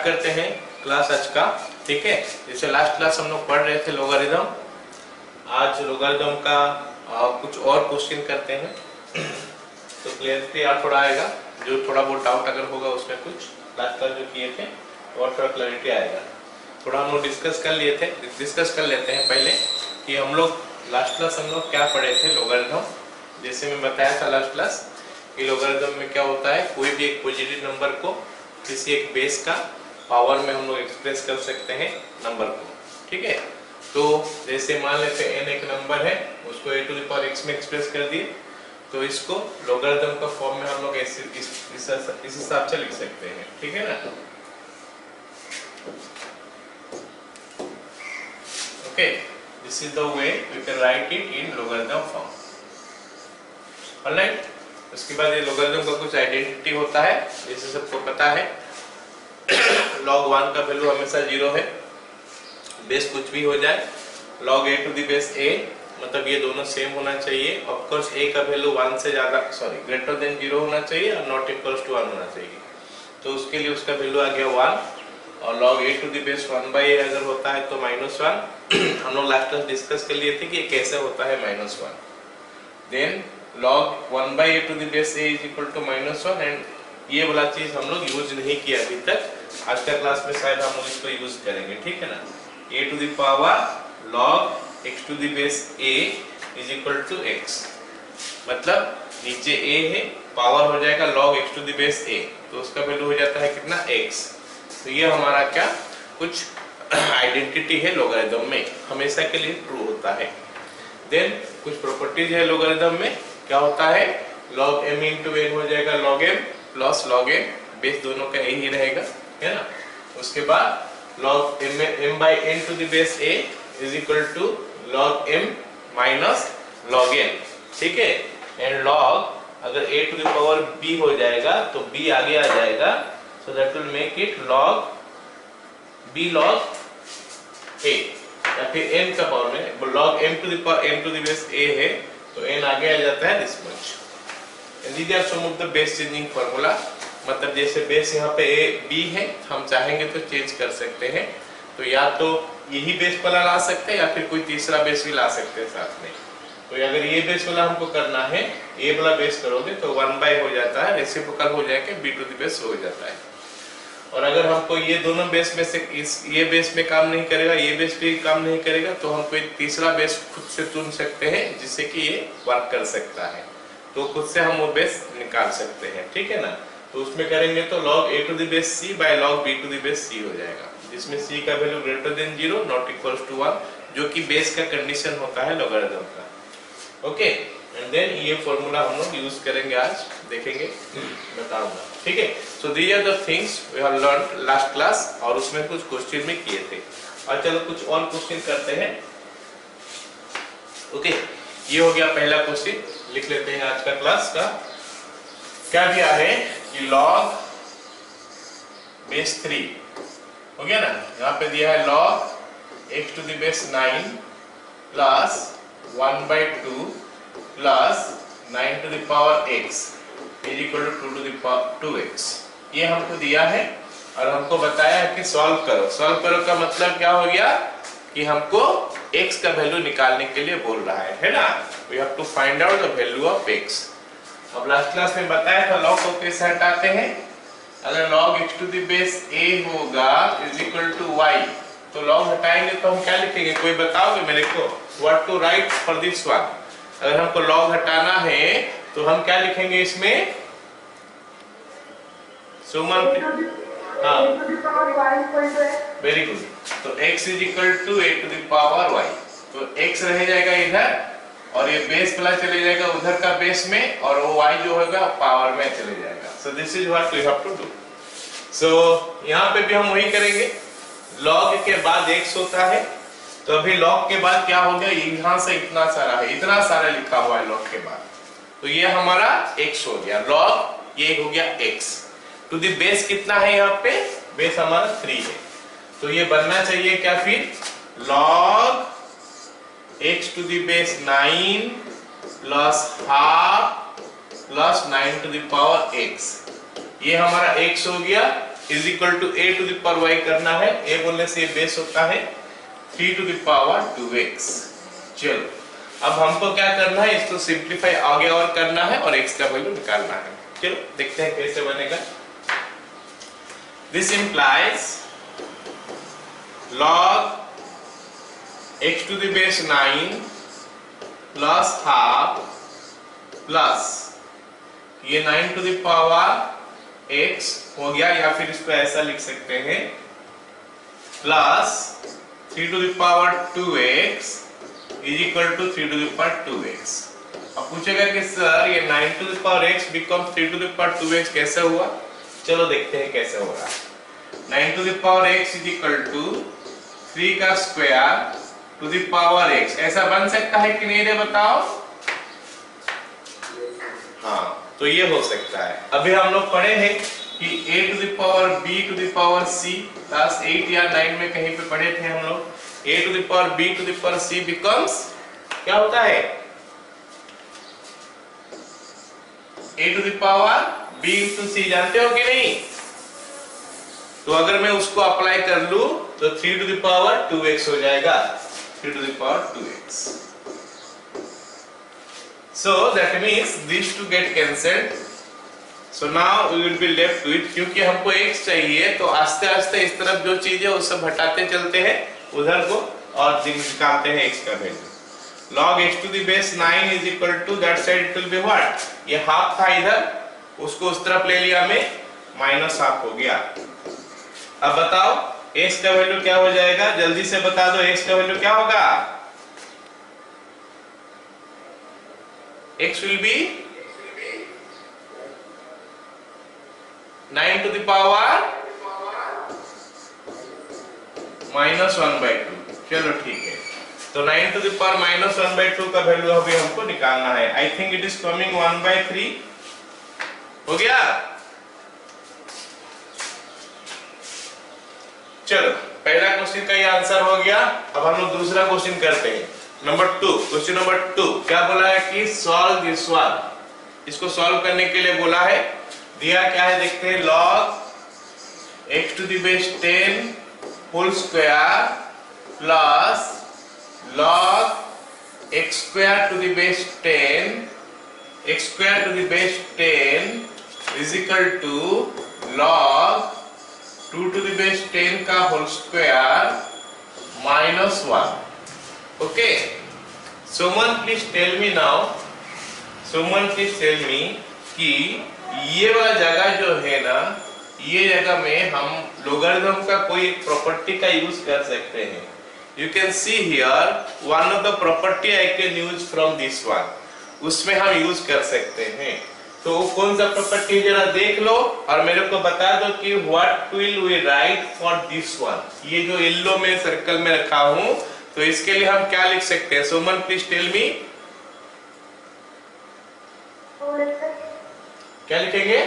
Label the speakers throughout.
Speaker 1: करते हैं क्लास आज का। ठीक है, जैसे लास्ट क्लास हम लोग पढ़ रहे थे लोगारिथम, आज लोगारिथम का कुछ और क्वेश्चन करते हैं तो क्लियरिटी और थोड़ा आएगा। जो थोड़ा बहुत डाउट अगर होगा उसमें कुछ लास्ट क्लास जो किए थे और थोड़ा क्लैरिटी आएगा। थोड़ा हम लोग डिस्कस कर लेते हैं पहले कि हम लोग लास्ट क्लास हम लोग क्या पढ़े थे लोगारिथम। जैसे मैं बताया था लास्ट क्लास कि लोगारिथम में क्या होता है, कोई भी एक पॉजिटिव नंबर को किसी एक बेस का पावर में हम लोग एक्सप्रेस कर सकते हैं नंबर को। ठीक है, तो जैसे मान लेते हैं n एक नंबर है, उसको a to the power x में एक्सप्रेस कर दिए, तो इसको लोगारिथम का फॉर्म में हम लोग इस हिसाब से लिख सकते हैं। ठीक है ना, okay, this is the way we can write it in logarithm form. Alright, उसके बाद ये लोगारिथम का कुछ आइडेंटिटी होता है, जैसे सबको पता है log 1 का वैल्यू हमेशा 0 है, बेस कुछ भी हो जाए। log a to the base a मतलब ये दोनों सेम होना चाहिए। ऑफ कोर्स a का वैल्यू 1 से ज्यादा ग्रेटर देन 0 होना चाहिए और नॉट इक्वल्स टू 1 होना चाहिए, तो उसके लिए उसका वैल्यू आ गया 1। और log a to the base 1/a अगर होता है तो -1 हम लोग लास्ट क्लास डिस्कस कर लिए थे कि ये कैसे होता है -1। Then log 1/a to the base a is equal to -1, and ये वाला चीज हम लोग यूज नहीं किया अभी तक। आज का क्लास में शायद हम लोग इसको यूज करेंगे। ठीक है ना, a to the power log x to the base a is equal to x, मतलब नीचे a है, पावर हो जाएगा log x to the base a, तो उसका वैल्यू हो जाता है कितना x। तो ये हमारा क्या कुछ आइडेंटिटी है लोगारिथम में, हमेशा के लिए ट्रू होता है। देन कुछ प्रॉपर्टीज है लोगारिथम में, क्या होता है log m इंटू n हो जाएगा log m plus log n, base दोनों का यही रहेगा, है ना। उसके बाद log m by n to the base a is equal to log m minus log n। ठीक है, एंड log अगर a to the power b हो जाएगा तो b आगे आ जाएगा, so that will make it log b log a, या फिर n का पावर में log m to the power n to the base a है तो n आगे आ जाता है this much. These are some of the base changing formula, मतलब जैसे बेस यहाँ पे a b है, हम चाहेंगे तो चेंज कर सकते हैं, तो या तो यही बेस वाला ला सकते हैं या फिर कोई तीसरा बेस भी ला सकते हैं साथ में। तो अगर ये बेस वाला हमको करना है, a वाला बेस करोगे तो 1/, हो जाता है रेसिप्रोकल हो जाएगा b टू द बेस हो जाता है। और अगर हमको ये दोनों बेस में से ये बेस में काम नहीं करेगा, ये बेस भी काम नहीं करेगा, तो हम कोई तीसरा बेस खुद से चुन सकते हैं जिससे कि ये वर्क कर सकता है, तो खुद से हम वो बेस निकाल सकते हैं। ठीक है ना, तो उसमें करेंगे तो log a to the base c by log b to the base c हो जाएगा, जिसमें c का value greater than 0 not equals to 1, जो कि बेस का कंडीशन होता है लोगारिथम का। ओके, एंड देन ये फॉर्मूला हम लोग यूज करेंगे, आज देखेंगे, बताऊंगा। ठीक है, so these are the things we have learned last class, और उसमें कुछ क्वेश्चन में किए थे। और चलो कुछ और क्वेश्चन करते हैं। ओके, ये हो गया पहला क्वेश्चन, लिख लेते हैं आज का क्लास का। क्या दिया है कि log बेस 3 हो गया ना, यहाँ पे दिया है log x to the base 9 plus 1/2 plus 9 to the power x is equal to 2 to the power 2x। ये हमको दिया है और हमको बताया है कि सॉल्व करो। सॉल्व करो का मतलब क्या हो गया कि हमको x का वैल्यू निकालने के लिए बोल रहा है ना। We have to find out the value of x। अब लास्ट क्लास में बताया था log को कैसे हटाते हैं। अगर log x to the base a होगा इज इक्वल टू y, तो log हटाएंगे तो हम क्या लिखेंगे, कोई बताओगे मेरे को what to write for this one। अगर हमको log हटाना है तो हम क्या लिखेंगे इसमें, सुमन? हाँ, वेरी गुड। तो x is equal to a to the power y, तो x रह जाएगा इधर और ये बेस वाला चले जाएगा उधर का बेस में, और वो y जो होगा पावर में चले जाएगा। So this is what we have to do. So यहाँ पे भी हम वही करेंगे, log के बाद x होता है, तो अभी log के बाद क्या हो गया, यहाँ से इतना सारा है, इतना सारा लिखा हुआ है log के बाद, तो ये हमारा x हो गया, log ये हो गया x टू द बेस कितना है, यहाँ पे बेस हमारा 3 है, तो ये बनना चाहिए क्या फिर log x to the base 9 plus half plus 9 to the power x, ये हमारा x हो गया। Is equal to a to the power y करना है। a बोलने से ये बेस होता है 3 टू द पावर 2x। चलो अब हमको क्या करना है, इसको सिंप्लीफाई आगे और करना है और x का वैल्यू निकालना है। चलो देखते हैं कैसे बनेगा। This implies log x to the base 9 plus half plus ये 9 टू द पावर x हो गया, या फिर इसको ऐसा लिख सकते हैं plus 3 to the power 2x is equal to 3 to the power 2x। अब पूछेगा कि सर ये 9 to the power x become 3 to the power 2x कैसे हुआ। चलो देखते हैं कैसे हो रहा है। 9 to the power x is equal to 3 का square to the power x, ऐसा बन सकता है कि नहीं रे बताओ। हाँ तो ये हो सकता है। अभी हम लोग पढ़े हैं कि a to the power b to the power c, class 8 या 9 में कहीं पे पढ़े थे हम लोग। a to the power b to the power c becomes क्या होता है, a to the power b into c, जानते हो कि नहीं। तो अगर मैं उसको अप्लाई कर लूं तो 3 टू द पावर 2x हो जाएगा, 3 to the power 2x। So that means these two get cancelled। So now we will be left with, क्योंकि हमको x चाहिए तो आस्ते आस्ते इस तरफ जो चीज है वो सब हटाते चलते हैं उधर को और निकालते हैं x का value. log x to the base 9 is equal to that side it will be what, ये हाफ था इधर, उसको उस तरफ ले लिया मैं, माइनस हाफ हो गया। अब बताओ x का वैल्यू क्या हो जाएगा, जल्दी से बता दो x का वैल्यू क्या होगा। x will be 9 to the power -1/2। चलो ठीक है, तो 9 to the power -1/2 का वैल्यू अभी हमको निकालना है। I think it is coming 1/3 हो गया। चलो पहला क्वेश्चन का ये आंसर हो गया। अब हम लोग दूसरा क्वेश्चन करते हैं, नंबर 2। क्वेश्चन नंबर 2 क्या बोला है कि सॉल्व दिस वन। इसको सॉल्व करने के लिए बोला है, दिया क्या है देखते हैं। log x to the base 10 whole square plus log x square to the base 10 x square to the base 10 is equal to log 2 to the base 10 का whole square -1। Okay, Soman please tell me now, Soman please tell me कि ये वाला जगह जो है ना, ये जगह में हम लोगरिथम का कोई प्रॉपर्टी का यूज कर सकते हैं। You can see here one of the property I can use from this one, उसमें हम यूज कर सकते हैं। तो कौन सा प्रॉपर्टी जरा देख लो और मेरे को बता दो कि what will we write for this one. ये जो येलो में सर्कल में रखा हूं, तो इसके लिए हम क्या लिख सकते हैं। सुमन प्लीज टेल मी, क्या लिखेंगे।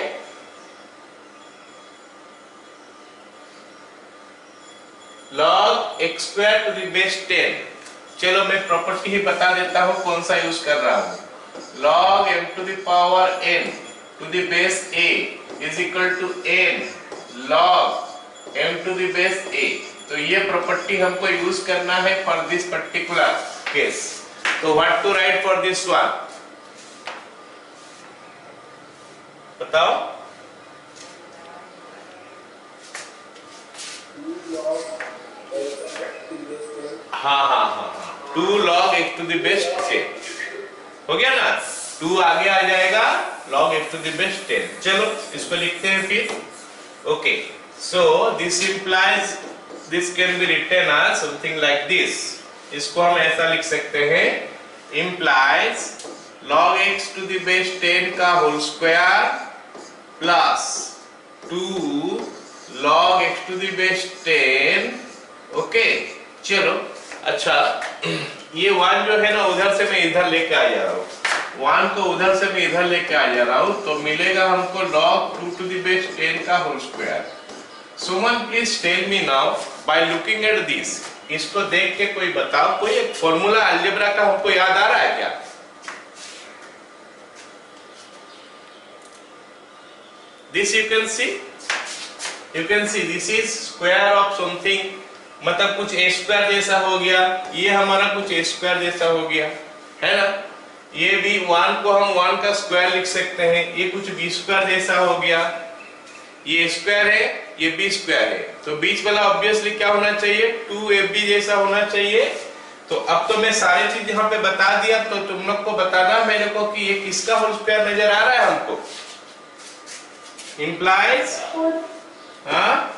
Speaker 1: log x square to the base 10। चलो मैं प्रॉपर्टी ही बता देता हूं कौन सा यूज कर रहा हूं। log m to the power n to the base a is equal to n log m to the base a। तो ये प्रॉपर्टी हमको यूज करना है फॉर दिस पर्टिकुलर केस। तो what to write for this one, बताओ। हाँ 2 log x to the base 10 हो गया ना, 2 आगे आ जाएगा log x to the base 10। चलो इसको लिखते हैं फिर। Okay, so this implies this can be written as something like this. इसको हम ऐसा लिख सकते हैं, implies log x to the base 10 का whole square plus 2 log x to the base 10। Okay चलो, अच्छा ये 1 जो है ना उधर से मैं इधर लेके आ जा रहा हूँ, 1 को उधर से मैं इधर लेके आ जा रहा हूँ, तो मिलेगा हमको log 2 to the base 10 का whole square. Suman please tell me now by looking at this. इसको देख के कोई बताओ, कोई एक फॉर्मूला अलजेब्रा का हमको याद आ रहा है क्या। This you can see you can see this is square of something, मतलब कुछ a स्क्वायर जैसा हो गया, ये हमारा कुछ a स्क्वायर जैसा हो गया, है ना। ये भी 1 को हम 1 का स्क्वायर लिख सकते हैं, ये कुछ b स्क्वायर जैसा हो गया, ये a स्क्वायर है, ये b स्क्वायर है, तो बीच वाला ऑब्वियसली क्या होना चाहिए, 2ab जैसा होना चाहिए। तो अब तो मैं सारी चीज यहाँ पे बता दिया, तो तुम लोग को बताना मेरे को कि ये किसका होल स्क्वायर नजर आ रहा है हमको, इंप्लाइज, हाँ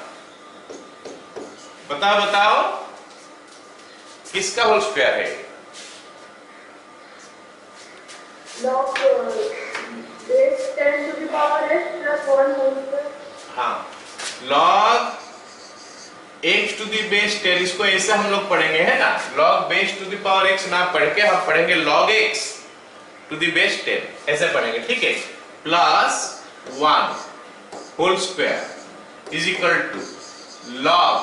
Speaker 1: बताओ किसका होल स्क्वायर है,
Speaker 2: log base 10 to the power x plus 1 whole square।
Speaker 1: हाँ log x to the base 10, इसको ऐसे हम लोग पढ़ेंगे, है ना, log base to the power x ना पढ़ के हम पढ़ेंगे log x to the base 10, ऐसे पढ़ेंगे, ठीक है, plus 1 whole square is equal to log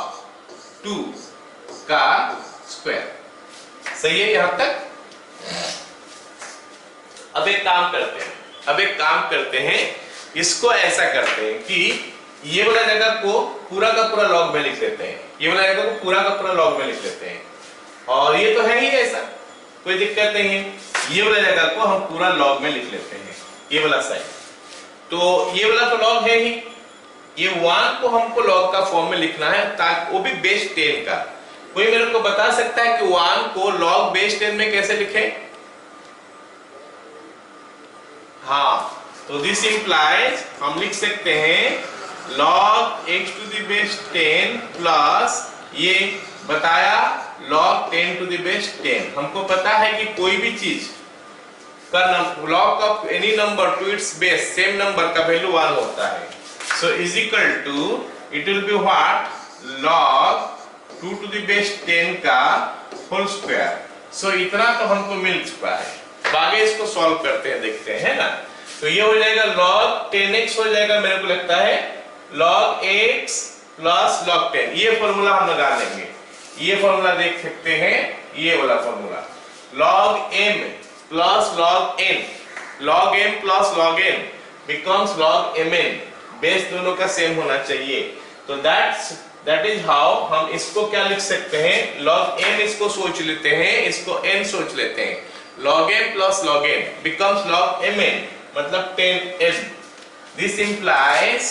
Speaker 1: 2 का स्क्वायर। सही है यहां तक। अब एक काम करते हैं, इसको ऐसा करते हैं कि ये वाला जगह को पूरा का पूरा लॉग में लिख लेते हैं, ये वाला जगह को पूरा का पूरा लॉग में लिख लेते हैं, और ये तो है ही ऐसा, कोई दिक्कत नहीं है, ये वाला जगह को हम पूरा लॉग में लिख लेते हैं, ये वाला साइड, तो ये वाला तो लॉग है ही, ये 1 को हमको लॉग का फॉर्म में लिखना है, ताकि वो भी बेस 10 का। कोई मेरे को बता सकता है कि 1 को लॉग बेस 10 में कैसे लिखें? हाँ, तो दिस इंप्लाइज हम लिख सकते हैं log x to the base 10 plus ये बताया log 10 to the base 10। हमको पता है कि कोई भी चीज का log of any number two it's base same number का वैल्यू 1 होता है, so is equal to it will be what, log 2 to the base 10 का होल स्क्वायर। so इतना तो हमको मिल चुका है, आगे इसको सॉल्व करते हैं, देखते हैं, है ना। तो ये हो जाएगा log 10x हो जाएगा, मेरे को लगता है log x प्लस log 10, ये फॉर्मूला हम लगा लेंगे, ये फॉर्मूला देख सकते हैं, ये वाला formula log m plus log n, log m plus log n becomes log mn, base दोनों का सेम होना चाहिए। तो दैट इज हाउ हम इसको क्या लिख सकते हैं, log m इसको सोच लेते हैं, इसको n सोच लेते हैं, log m plus log n becomes log mn, मतलब 10n। This implies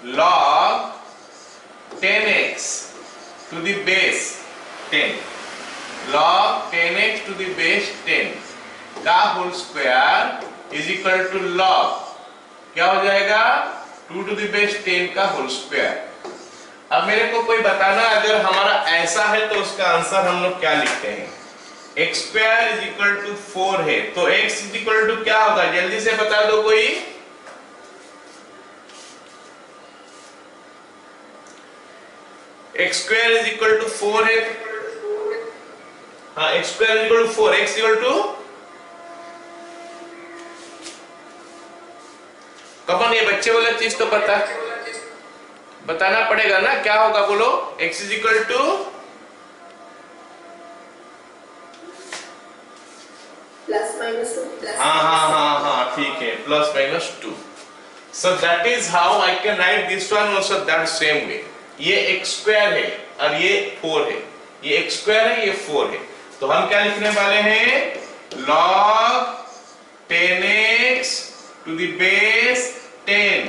Speaker 1: log 10x to the base 10, log 10x to the base 10 का whole square is equal to log क्या हो जाएगा, 2 to the base 10 का whole square. अब मेरे को कोई बताना, अगर हमारा ऐसा है तो उसका आंसर हम लोग क्या लिखते हैं, x square is equal to 4 है, तो x इज इक्वल टू क्या होगा, जल्दी से बता दो कोई, x square is equal to 4 है, हाँ x square is equal to 4, x equal to कौन, ये बच्चे वाला चीज तो बताना पड़ेगा ना, क्या होगा बोलो, x is equal two
Speaker 2: plus minus 2,
Speaker 1: हाँ ठीक है, plus minus 2। So that is how I can write this one also that same way. ये x स्क्वायर है और ये 4 है, ये x स्क्वायर है, ये 4 है, तो हम क्या लिखने वाले हैं, log 10x to the base 10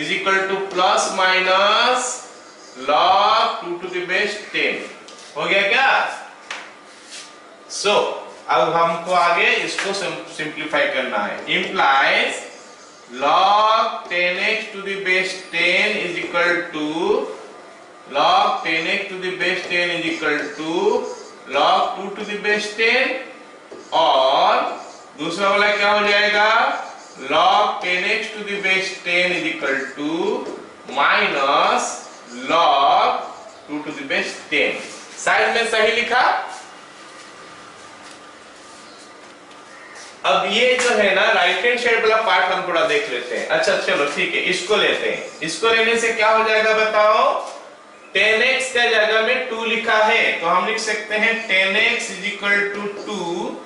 Speaker 1: is equal to plus minus log 2 to the base 10। हो गया क्या? So अब हमको आगे इसको सिंप्लीफाई करना है, implies log 10x to the base 10 is equal to log 10x to the base 10 is equal to log 2 to the base 10, और दूसरा वाला क्या हो जाएगा, log 10x to the base 10 is equal to minus log 2 to the base 10। Side में सही लिखा। अब ये जो है ना राइट हैंड साइड वाला पार्ट हम थोड़ा देख लेते हैं। अच्छा चलो ठीक है, इसको लेते हैं, इसको लेने से क्या हो जाएगा बताओ, 10x का जगह में 2 लिखा है तो हम लिख सकते हैं 10x is equal to 2,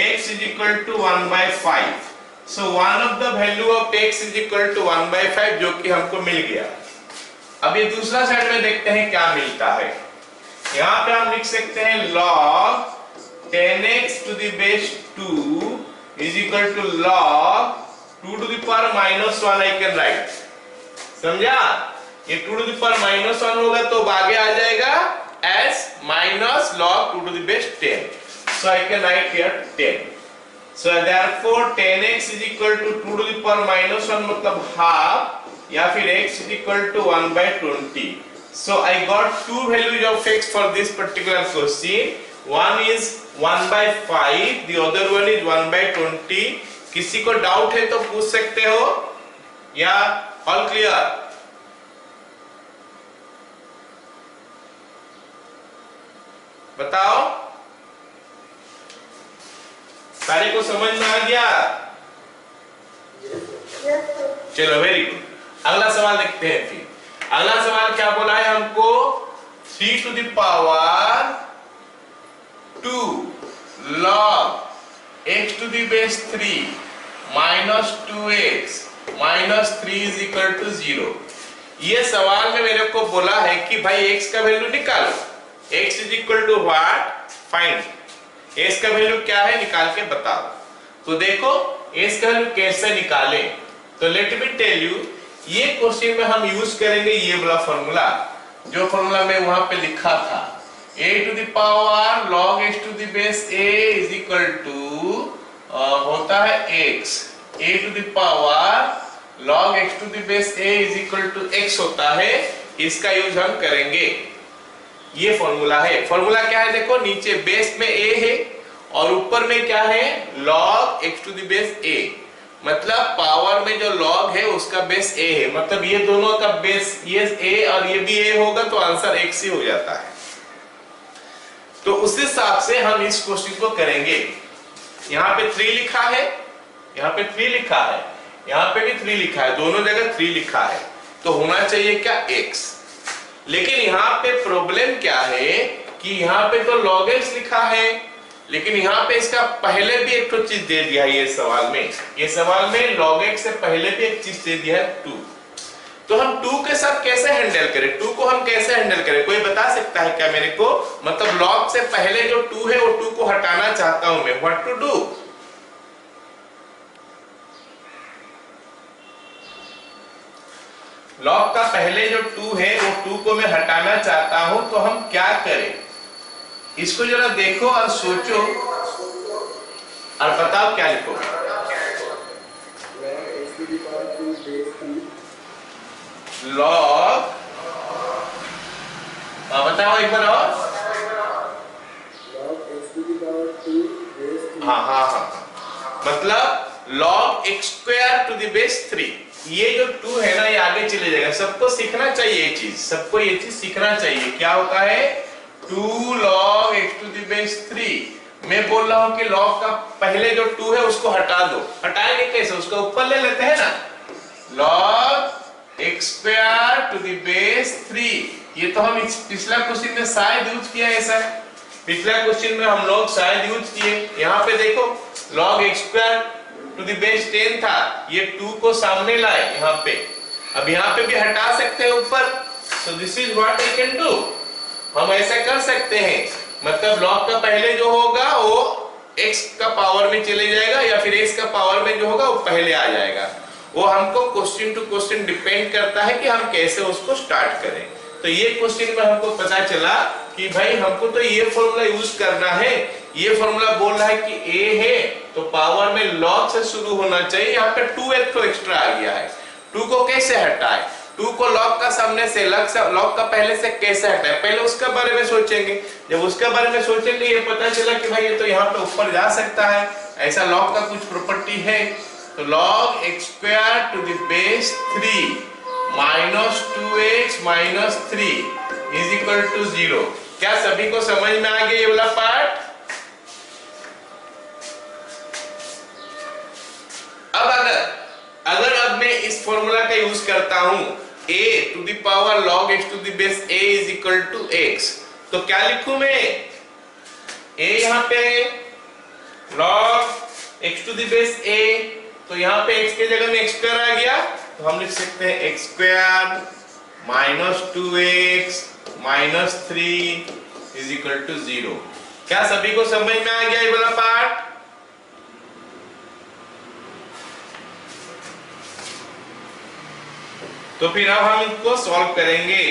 Speaker 1: x is equal to 1/5। So one of the value of x is equal to 1/5 जो कि हमको मिल गया। अब ये दूसरा साइड में देखते हैं क्या मिलता है। यहाँ पे हम लिख सकते हैं log 10x to the base 2 is equal to log 2 to the power minus 1 I can write। समझा? ये 2 to the power minus 1 होगा तो आगे आ जाएगा as minus log 2 to the base 10। So I can write here 10। So therefore 10x is equal to 2 to the power minus 1 मतलब half या फिर x is equal to 1 by 20। So I got two values of x for this particular question। One is 1 by 5, the other one is 1 by 20। किसी को doubt है तो पूछ सकते हो या ऑल क्लियर? बताओ, सारे को समझ में आ गया? चलो वेरी गुड। अगला सवाल देखते हैं। फिर अगला सवाल क्या बोला है हमको? 3 to the power 2 log x to the base 3 minus 2x minus 3 is equal to 0। ये सवाल में मेरे को बोला है कि भाई x का वैल्यू निकालो। x is equal to what? Find x का वैल्यू क्या है, निकाल के बताओ। तो देखो x का वैल्यू कैसे निकाले, तो लेट मी टेल यू। ये क्वेश्चन में हम यूज करेंगे ये वाला फॉर्मूला, जो फॉर्मूला मैं वहां पे लिखा था। a to the power log x to the base a is equal to होता है x। a to the power log x to the base a is equal to x होता है। इसका यूज हम करेंगे। ये फॉर्मूला है। फॉर्मूला क्या है देखो, नीचे बेस में a है और ऊपर में क्या है, log x to the base a। मतलब पावर में जो log है उसका बेस a है। मतलब ये दोनों का बेस ये a और ये भी a होगा तो आंसर x ही हो जाता है। तो उस हिसाब से हम इस क्वेश्चन को करेंगे। यहाँ पे 3 लिखा है, यहाँ पे 3 लिखा है, यहाँ पे भी 3 लिखा है, दोनों जगह 3 लिखा है, तो होना चाहिए क्या, x। लेकिन यहाँ पे प्रॉब्लम क्या है कि यहाँ पे तो log x लिखा है, लेकिन यहाँ पे इसका पहले भी एक तो चीज दे दिया है। ये सवाल में log x से पहले भी एक चीज दे दिया है 2। तो हम 2 के साथ कैसे हैंडल करें, 2 को हम कैसे हैंडल करें, कोई बता सकता है क्या मेरे को? मतलब log से पहले जो 2 है वो 2 को हटाना चाहता हूं मैं, व्हाट टू डू? log का पहले जो 2 है वो 2 को मैं हटाना चाहता हूं, तो हम क्या करें? इसको जरा देखो और सोचो और बताओ क्या लिखो। log बताओ एक बार और। हाँ, मतलब log x square to the base 3। ये जो 2 है ना, ये आगे चले जाएगा। सबको सीखना चाहिए ये चीज, सबको ये चीज सीखना चाहिए। क्या होता है 2 log x to the base 3। मैं बोल रहा हूं कि log का पहले जो 2 है उसको हटा दो। हटाएंगे कैसे? उसका ऊपर ले लेते हैं ना, log x square to the base 3। ये तो हम पिछला क्वेश्चन में शायद यूज किया है सर। पिछला क्वेश्चन में हम लोग शायद यूज किए। यहाँ पे देखो log x square to the base 10 था, ये 2 को सामने लाए यहाँ पे। अब यहाँ पे भी हटा सकते हैं ऊपर। so this is what I can do। हम ऐसा कर सकते हैं, मतलब log का पहले जो होगा वो x का पावर में चले जाएगा या फिर x का पावर में जो होगा वो पहले आ जाएगा। वो हमको क्वेश्चन टू क्वेश्चन डिपेंड करता है कि हम कैसे उसको स्टार्ट करें। तो ये क्वेश्चन में हमको पता चला कि भाई हमको तो ये फॉर्मूला यूज करना है। ये फॉर्मूला बोल रहा है कि a है तो पावर में log से शुरू होना चाहिए। यहाँ पे 2 एक तो एक्स्ट्रा आ गया है। 2 को कैसे हटाए? 2 को log का सामने से log का पहले से कैसे हटाए, पहले उसके बारे में सोचेंगे। जब उसके बारे में सोचेंगे ये पता चला कि भाई ये तो यहाँ पे ऊपर जा सकता है, ऐसा log का कुछ प्रॉपर्टी है। तो log x square to the base 3 minus 2x minus 3 is equal to 0। क्या सभी को समझ में आ गया ये वाला पार्ट? अब मैं इस फॉर्मूला का यूज करता हूं, a to the power log x to the base a is equal to x। तो क्या लिखूं मैं? a यहाँ पे log x to the base a, तो यहाँ पे x के जगह में x स्क्वायर आ गया, तो हम लिख सकते हैं x square -2x -3 is equal to 0। क्या सभी को समझ में आ गया ये वाला पार्ट? तो फिर अब हम इसको सॉल्व करेंगे।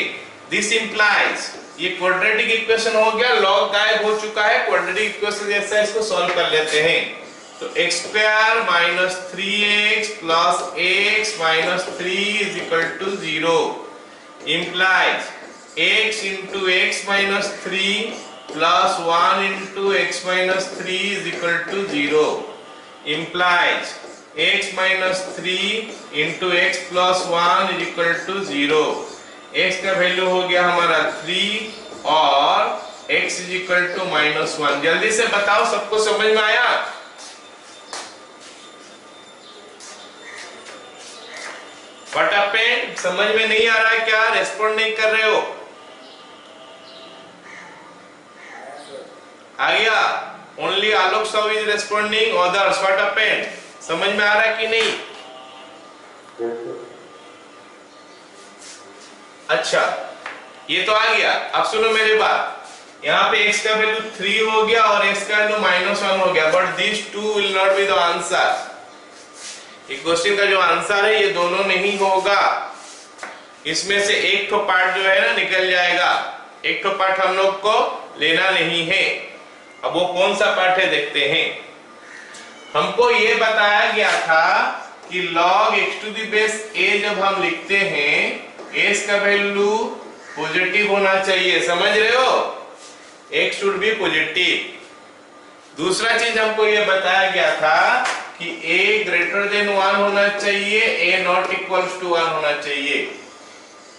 Speaker 1: दिस इंप्लाइज, ये क्वाड्रेटिक इक्वेशन हो गया, लॉग गायब हो चुका है, क्वाड्रेटिक इक्वेशन जैसा इसको सॉल्व कर लेते हैं। तो x square minus 3x plus x minus 3 is equal to 0 implies x into x minus 3 plus 1 into x minus 3 is equal to 0 implies x minus 3 into x plus 1 is equal to 0। x का value हो गया हमारा 3 और x is equal to -1। जल्दी से बताओ, सबको समझ में आया? What happened? समझ में नहीं आ रहा है क्या? रेस्पॉन्ड नहीं कर रहे हो? आ गया? Only Alok Sahu is responding, others what happened? समझ में आ रहा है कि नहीं? अच्छा, ये तो आ गया। अब सुनो मेरी बात, यहाँ पे x का वैल्यू 3 हो गया और x का वैल्यू -1 हो गया, but this too will not be the answer. ये क्वेश्चन का जो आंसर है ये दोनों नहीं होगा, इसमें से एक तो पार्ट जो है ना निकल जाएगा, एक तो पार्ट हम लोग को लेना नहीं है। अब वो कौन सा पार्ट है देखते हैं। हमको ये बताया गया था कि log x to the base a जब हम लिखते हैं x का वैल्यू पॉजिटिव होना चाहिए, समझ रहे हो? x should be positive. दूसरा चीज हमको ये बताया गया था कि a ग्रेटर देन 1 होना चाहिए, a नॉट इक्वल्स टू 1 होना चाहिए।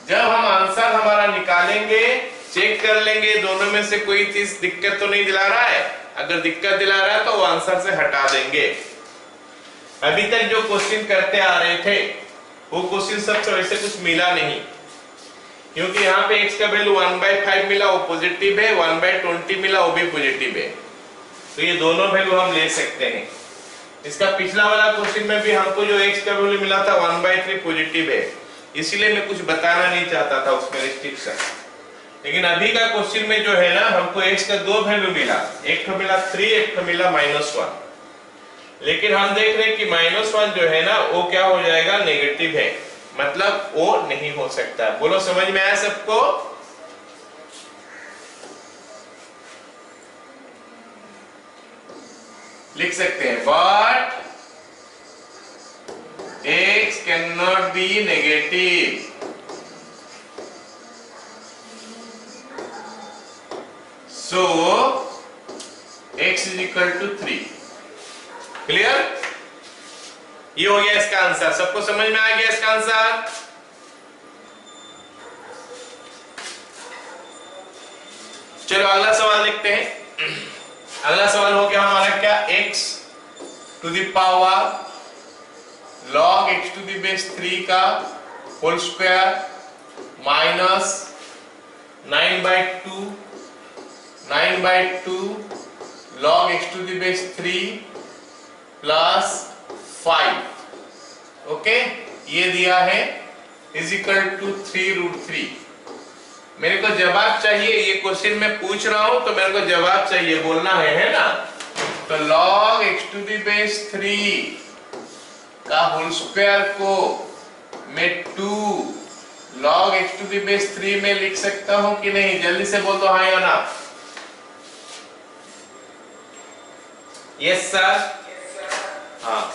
Speaker 1: जब हम आंसर हमारा निकालेंगे चेक कर लेंगे दोनों में से कोई चीज दिक्कत तो नहीं दिला रहा है, अगर दिक्कत दिला रहा है तो वो आंसर से हटा देंगे। अभी तक जो क्वेश्चन करते आ रहे थे वो क्वेश्चन सब वैसे कुछ मिला नहीं, क्योंकि यहाँ पे x का वैल्यू 1/5 मिला वो पॉजिटिव है, 1/20 मिला वो भी पॉजिटिव है, तो ये दोनों वैल्यू हम ले सकते हैं। इसका पिछला वाला क्वेश्चन में भी हमको जो x का वैल्यू मिला था 1/3 पॉजिटिव है, इसीलिए मैं कुछ बताना नहीं चाहता था उसमें रिस्ट्रिक्शन। लेकिन अभी का क्वेश्चन में जो है ना हमको x का दो वैल्यू मिला, एक तो मिला 3, एक तो मिला -1, लेकिन हम देख रहे हैं कि -1 जो है ना वो क्या हो जाएगा, नेगेटिव है, मतलब वो नहीं हो सकता। बोलो समझ में आया सबको? लिख सकते हैं but x can not be negative, so x is equal to 3। Clear? ये हो गया इसका आंसर। सबको समझ में आ गया इसका आंसर? चलो अगला सवाल देखते हैं। अगला सवाल हो गया हमारा क्या, x to the power log x to the base 3 का whole square minus 9/2 log x to the base 3 plus 5, okay, ये दिया है इज इक्वल टू 3√3। मेरे को जवाब चाहिए, ये क्वेश्चन मैं पूछ रहा हूं तो मेरे को जवाब चाहिए, बोलना है ना? तो log x to the base 3 का होल स्क्वायर को मैं 2 log x to the base 3 में लिख सकता हूं कि नहीं? जल्दी से बोल दो हाँ या ना। यस सर, हाँ,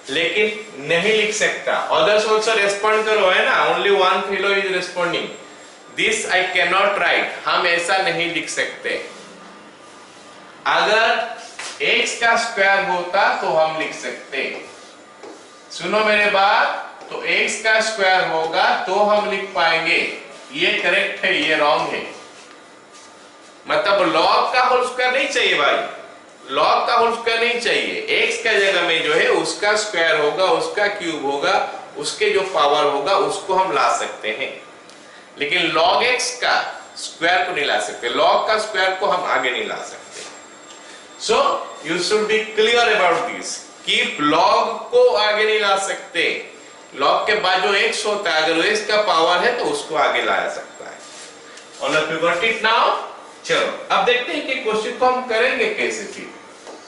Speaker 1: लेकिन नहीं लिख सकता। अदर्स आल्सो रेस्पॉन्ड करो, है ना? Only one fellow is responding, this I can not right, हम ऐसा नहीं लिख सकते। अगर x का स्क्वायर होता तो हम लिख सकते, सुनो मेरे बात, तो x का स्क्वायर होगा तो हम लिख पाएंगे, ये करेक्ट है, ये रॉन्ग है। मतलब log का होल स्क्वायर नहीं चाहिए भाई, log का होल स्क्वायर नहीं चाहिए, x का जगह में जो है उसका स्क्वायर होगा, उसका क्यूब होगा, उसके जो पावर होगा उसको हम ला सकते हैं, लेकिन log x का स्क्वायर को नहीं ला सकते, log का स्क्वायर को हम आगे नहीं ला सकते। So you should be clear about this कि log को आगे नहीं ला सकते, लॉग के बाद जो x होता है, अगर वो x का पावर है तो उसको आगे लाया सकता है। All of you got it now? चलो अब देखते हैं कि क्वेश्चन को हम करेंगे कैसे। फिर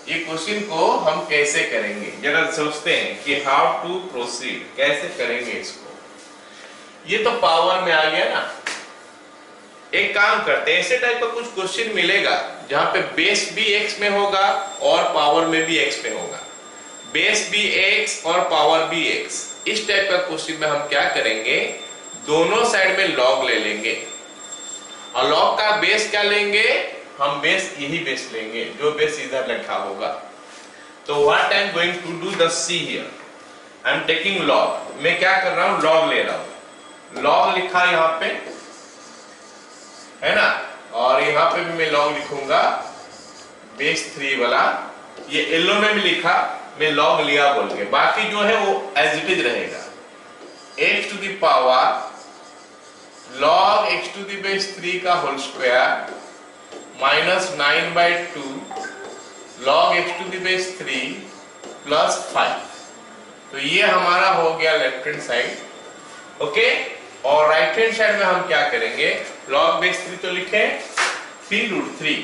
Speaker 1: ये क्वेश्चन को हम कैसे करेंगे, जरा सोचते हैं कि हाउ टू प्रोसीड, कैसे करेंगे इसको। ये तो पावर में आ गया ना। एक काम करते हैं, ऐसे टाइप का कुछ क्वेश्चन मिलेगा जहां पे बेस भी x में होगा और पावर में भी x में होगा, बेस भी x और पावर भी x। इस टाइप का क्वेश्चन में हम क्या करेंगे, दोनों साइड में लॉग ले लेंगे और लॉग का बेस क्या लेंगे, हम बेस यही बेस लेंगे जो बेस इधर लिखा होगा। तो what I am going to do, the see here I am taking log. मैं क्या कर रहा हूं, लॉग ले रहा हूं। लॉग लिखा यहां पे है ना, और यहां पे भी मैं लॉग लिखूंगा बेस 3 वाला। ये येलो में भी लिखा, मैं लॉग लिया बोल के, बाकी जो है वो एज इट इज रहेगा। x to the power log x to the base 3 का whole square minus 9/2 log x to the base 3 plus 5। तो ये हमारा हो गया लेफ्ट हैंड साइड, ओके। और राइट हैंड साइड में हम क्या करेंगे, log बेस 3 तो लिखे 3√3,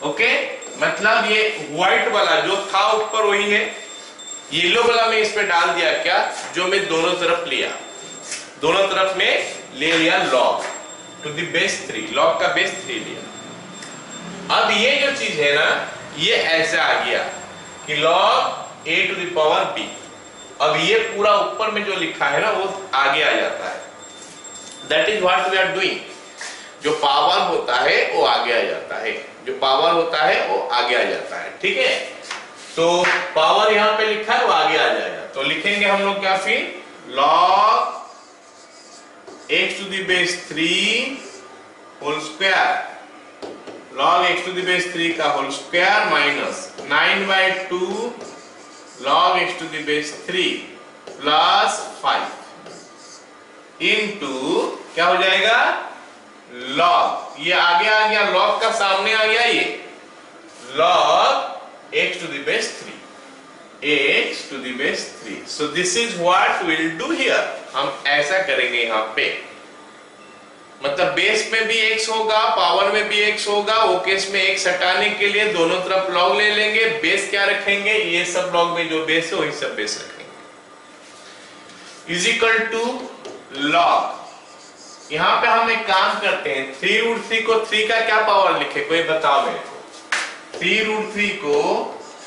Speaker 1: ओके। मतलब ये व्हाइट वाला जो था ऊपर वही है, येलो वाला मैं इस पे डाल दिया क्या, जो मैं दोनों तरफ लिया, दोनों तरफ में ले लिया log to the base 3, log का बेस 3 लिया। अब ये जो चीज है ना, ये ऐसे आ गया कि log a to the power b। अब ये पूरा ऊपर में जो लिखा है ना वो आगे आ जाता है। That is what we are doing. जो पावर होता है वो आगे आ जाता है, जो पावर होता है वो आगे आ जाता है, ठीक है। तो पावर यहां पे लिखा है वो आगे आ जाएगा, तो लिखेंगे हम लोग क्या, फिर log x to the base 3 whole square, log x to the base 3 का whole square minus 9/2 log x to the base 3 plus 5 into क्या हो जाएगा, log, ये आगे आ गया, log का सामने आ गया ये log x to the base 3, x to the base 3। so this is what we will do here। हम ऐसा करेंगे यहाँ पे, मतलब बेस में भी x होगा, पावर में भी x होगा। वो केस में x हटाने के लिए दोनों तरफ log ले लेंगे, बेस क्या रखेंगे, ये सब log में जो बेस है वही सब बेस रखेंगे, इज इक्वल टू log। यहाँ पे हम एक काम करते हैं, 3√3 को 3 का क्या पावर लिखे, कोई बताओ मेरे को। 3√3 को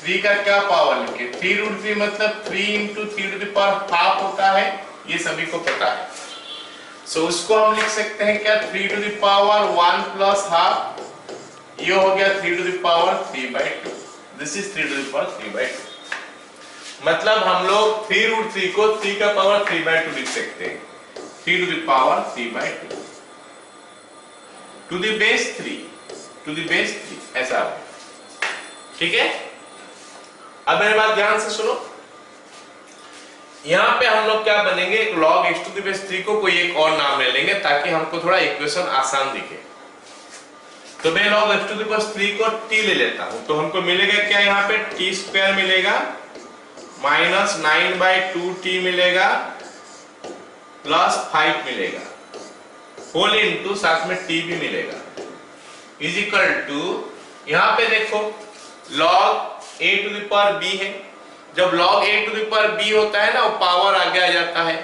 Speaker 1: 3 का क्या पावर लिखे, 3√3 मतलब 3 into 3 to the power half होता है, ये सभी को पता है। सो उसको हम लिख सकते हैं क्या, 3 to the power 1 plus half, ये हो गया 3 to the power 3/2। This is 3 to the power 3/2। मतलब हम लोग 3√3 को 3 का पावर 3/2 लिख सकते हैं, 3 to the power 3/2 to the base 3 to the base 3, ऐसा हो, ठीक है। अब मेरी बात ध्यान से सुनो, यहां पे हम लोग क्या बनेंगे, एक log x to the base 3 को कोई एक और नाम ले लेंगे ताकि हमको थोड़ा इक्वेशन आसान दिखे। तो मैं log x to the base 3 को t ले लेता हूं, तो हमको मिलेगा क्या, यहाँ पे t स्क्वायर मिलेगा माइनस 9/2t मिलेगा प्लस 5 मिलेगा, होल इनटू साथ में t भी मिलेगा, इज इक्वल टू, यहां पे देखो log a to the power b है। जब log a to the power b होता है ना, वो पावर आगे आ जाता है,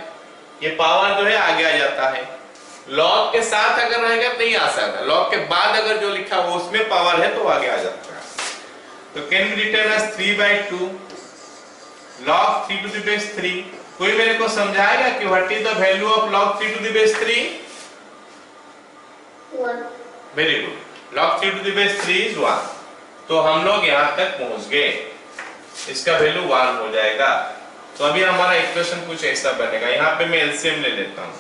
Speaker 1: ये पावर जो है आगे आ जाता है। log के साथ अगर रहेगा तो नहीं आ सकता, log के बाद अगर जो लिखा हो उसमें पावर है तो आगे आ जाता है। तो can be written as 3/2 log 3 to the base 3। कोई मेरे को समझाएगा कि what is the value of log 3 to the base 3?
Speaker 2: 1।
Speaker 1: Very good, log 3 to the base 3 is 1। तो हम लोग यहां तक पहुंच गए, इसका वैल्यू 1 हो जाएगा। तो अभी हमारा इक्वेशन कुछ ऐसा बनेगा, यहाँ पे मैं एलसीएम ले लेता हूँ,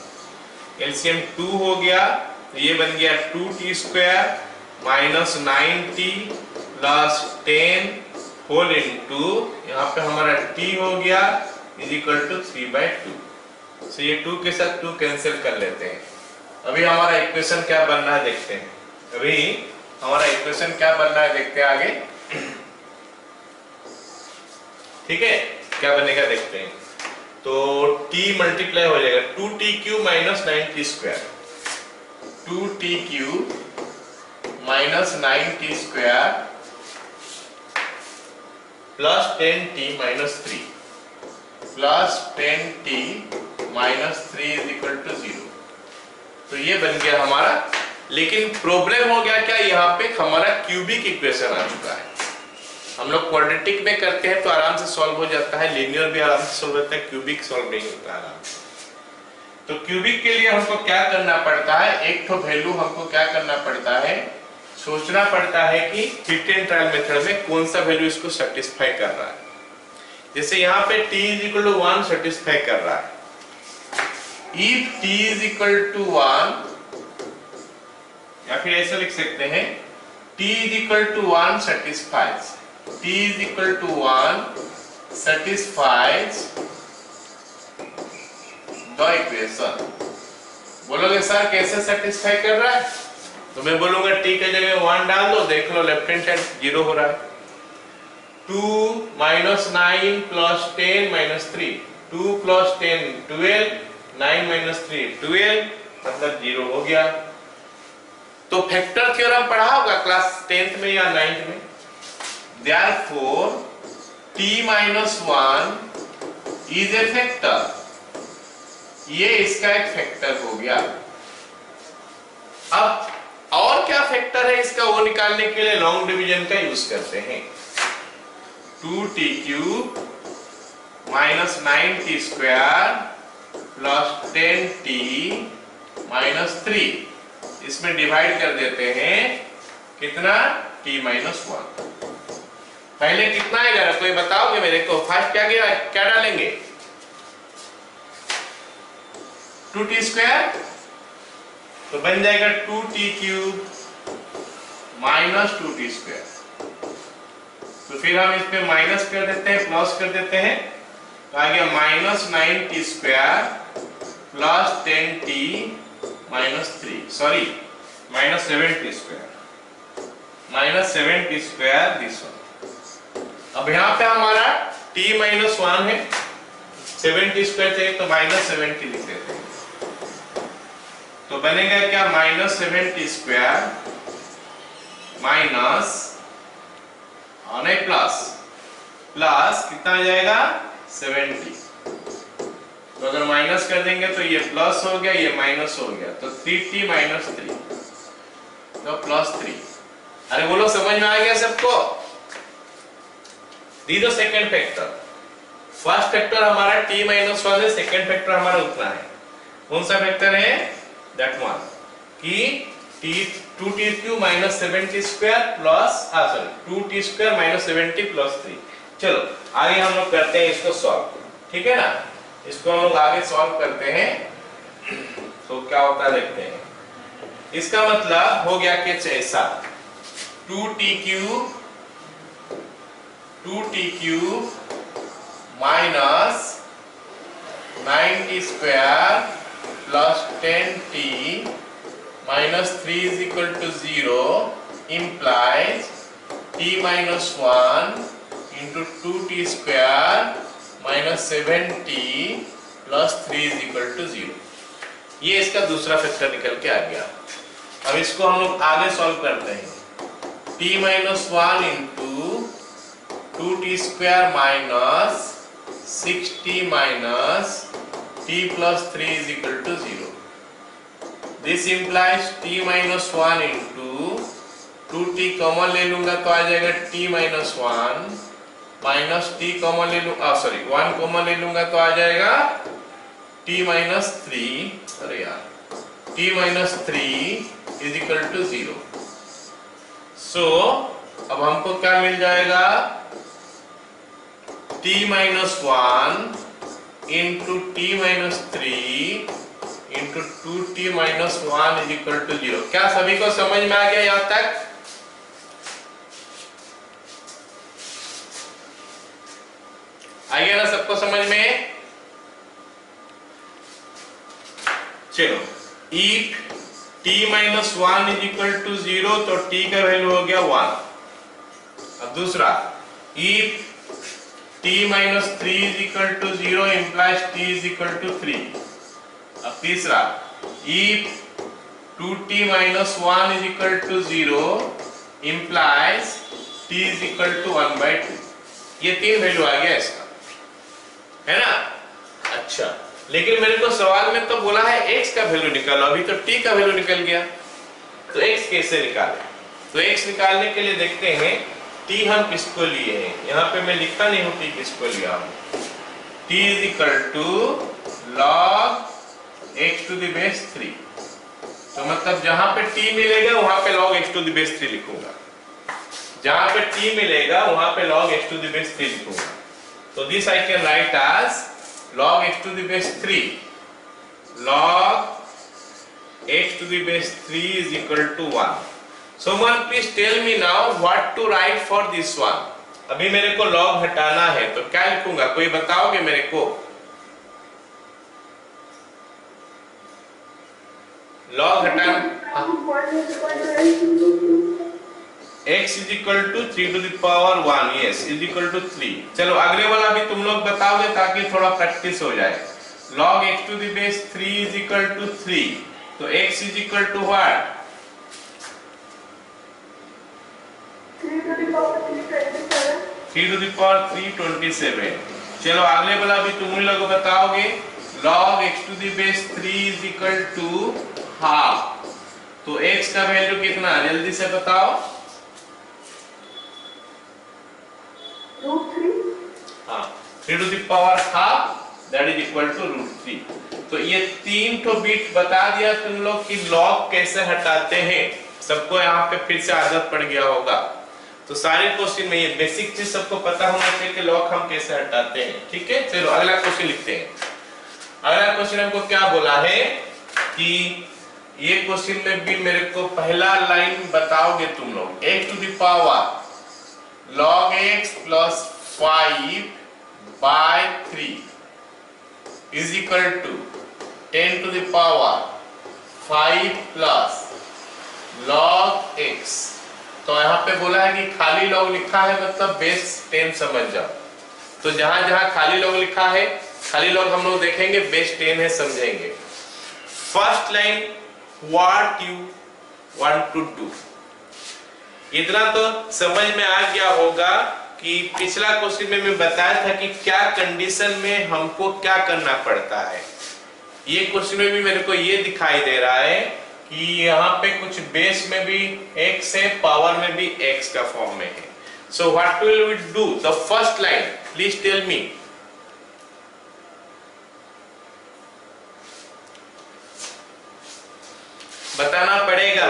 Speaker 1: एलसीएम 2 हो गया, तो ये बन गया 2t square minus 9t plus 10 whole into, यहाँ पे हमारा t हो गया इज इक्वल टू 3/2। सो ये 2 के साथ 2 कैंसिल कर लेते हैं। अभी हमारा इक्वेशन क्या बन रहा है देखते हैं, अभी हमारा इक्वेशन क्या बन रहा है देखते हैं आगे, ठीक है, क्या बनेगा देखते हैं। तो t मल्टीप्लाई हो जाएगा 2t³ minus 9t² 2t³ minus 9t² plus 10t minus 3 plus 10t minus 3 is equal to 0। तो ये बन गया हमारा, लेकिन प्रॉब्लम हो गया क्या, यहाँ पे हमारा क्यूबिक इक्वेशन आ चुका है। हम लोग क्वाड्रेटिक में करते हैं तो आराम से सॉल्व हो जाता है, लीनियर भी आराम से सॉल्व होता है, क्यूबिक सॉल्व नहीं होता आराम से। तो क्यूबिक के लिए हमको क्या करना पड़ता है, एक तो वैल्यू हमको क्या करना पड़ता है, सोचना पड़ता है कि फिट एंड ट्रायल मेथड में कौन सा वैल्यू इसको सेटिस्फाई कर रहा है। जैसे यहाँ पे t is equal to 1 satisfy कर रहा है। If t is equal to 1, या फिर ऐसा लिख सकते हैं t is equal to 1 satisfies, t is equal to 1 satisfies the equation. बोलोगे सर कैसे सेटिस्फाई कर रहा है, तो मैं बोलूंगा t के जगह 1 डाल दो, देख लो लेफ्ट हैंड साइड 0 हो रहा है। 2 minus 9 plus 10 minus 3, 2 plus 10 12, 9 minus 3 12, मतलब 0 हो गया। तो फैक्टर थ्योरम पढ़ा होगा क्लास 10th में या 9th में। Therefore t minus 1 is a factor, ये इसका एक फैक्टर हो गया। अब और क्या फैक्टर है इसका, वो निकालने के लिए लॉन्ग डिवीजन का यूज करते हैं। 2t³ minus 9t² plus 10t minus 3, इसमें डिवाइड कर देते हैं कितना, t माइनस 1। पहले कितना आएगा कोई बताओगे मेरे को, फर्स्ट क्या डालेंगे, 2t², तो बन जाएगा 2t³ माइनस 2t²। तो फिर हम इस पे माइनस कर देते हैं, प्लस कर देते हैं, तो आ गया minus 9t² plus 10t minus 3, sorry minus 7t², minus 7t² this one. अब यहाँ पे हमारा t माइनस 1 है, 7t² चाहिए तो माइनस 70 लिख देते हैं। तो बनेगा क्या, माइनस 7t² माइनस नहीं प्लस, प्लस कितना आ जाएगा 70। तो अगर माइनस कर देंगे तो ये प्लस हो गया, ये माइनस हो गया, तो 3t माइनस 3, तो प्लस 3। अरे बोलो समझ में आ गया सबको। दीजिए सेकंड फैक्टर, फर्स्ट फैक्टर हमारा t माइनस 1 है, सेकंड फैक्टर हमारा उतना है। कौन सा फैक्टर है, दैट वन कि 2t³ minus 7t² plus sorry 2t² minus 70 plus 3। चलो आगे हम लोग करते हैं इसको सॉल्व, ठीक है ना, इसको हम लोग आगे सॉल्व करते हैं। तो क्या होता है देखते हैं। इसका मतलब हो गया कि ऐसा 2t³ minus 9t² plus 10t minus 3 is equal to 0 implies t minus 1 into 2t² minus 7t plus 3 is equal to 0। ये इसका दूसरा फैक्टर निकल के आ गया। अब इसको हम लोग आगे सॉल्व करते हैं। t minus 1 into 2t² minus 6t minus t plus 3 is equal to 0। This implies t minus 1 into 2t common ले लूंगा तो आ जाएगा t minus 1 minus t common ले लूंगा, सॉरी 1 कॉमन ले लूंगा तो आ जाएगा t minus 3, अरे यार t minus 3 is equal to 0। So अब हमको क्या मिल जाएगा, t minus 1 into t minus 3 into 2t minus 1 is equal to 0। क्या सभी को समझ में आ गया यहां तक? आ गया ना सबको समझ में? चलो if t minus 1 is equal to 0 तो t का वैल्यू हो गया 1। अब दूसरा if t minus 3 is equal to 0 implies t is equal to 3. अब तीसरा, if 2t minus 1 is equal to 0 implies t is equal to 1 by 2. ये तीन वैल्यू आ गया इसका, है ना? अच्छा, लेकिन मेरे को सवाल में तो बोला है x का वैल्यू निकालो, अभी तो t का वैल्यू निकल गया, तो x कैसे निकालें? तो x निकालने के लिए देखते हैं t हम किसको लिए हैं। यहाँ पे मैं लिखा नहीं हूँ t किसको लिया हूँ। t is equal to log x to the base 3। तो मतलब जहां पे t मिलेगा वहां पे log x to the base 3 लिखूंगा, जहां पे t मिलेगा वहां पे log x to the base 3 लिखूंगा। तो this I can write as log x to the base 3, log x to the base 3 is equal to 1. Someone please tell me now what to write for this one. अभी मेरे को log हटाना है तो क्या लिखूंगा, कोई बताओगे मेरे को? log हटाना, x is equal to 3 to the power 1, yes is equal to 3। चलो अगले वाला भी तुम लोग बताओगे ताकि थोड़ा प्रैक्टिस हो जाए। log x to the base 3 is equal to 3, तो x is equal to what?
Speaker 2: 3 to the power 327।
Speaker 1: 3 to the power 327। चलो अगले वाला भी तुम लोग बताओगे। log x to the base 3 is equal to half, तो x का वैल्यू कितना, जल्दी से बताओ। हाँ, 3 to the power half that is equal to √3। तो ये तीन तो बिट बता दिया तुम लोग कि log कैसे हटाते हैं, सबको यहाँ पे फिर से आदत पड़ गया होगा। तो सारे क्वेश्चन में ये बेसिक चीज सबको पता होना चाहिए कि log हम कैसे हटाते हैं। ठीक है, चलो अगला क्वेश्चन लिखते हैं। अगला क्वेश्चन हमको क्या बोला है कि ये क्वेश्चन में भी मेरे को पहला लाइन बताओगे तुम लोग, x to the power log x plus 5 by 3 is equal to 10 to the power 5 plus log x। तो यहाँ पे बोला है कि खाली log लिखा है मतलब बेस 10 समझ जाओ। तो जहां जहां खाली log लिखा है, खाली log हम लोग देखेंगे, बेस 10 है समझेंगे। First line what you want to do, इतना तो समझ में आ गया होगा कि पिछला क्वेश्चन में मैं बताया था कि क्या कंडीशन में हमको क्या करना पड़ता है। ये क्वेश्चन में भी मेरे को ये दिखाई दे रहा है कि यहाँ पे कुछ बेस में भी x है, पावर में भी x का फॉर्म में है। So what will we do, the first line please tell me. बताना पड़ेगा।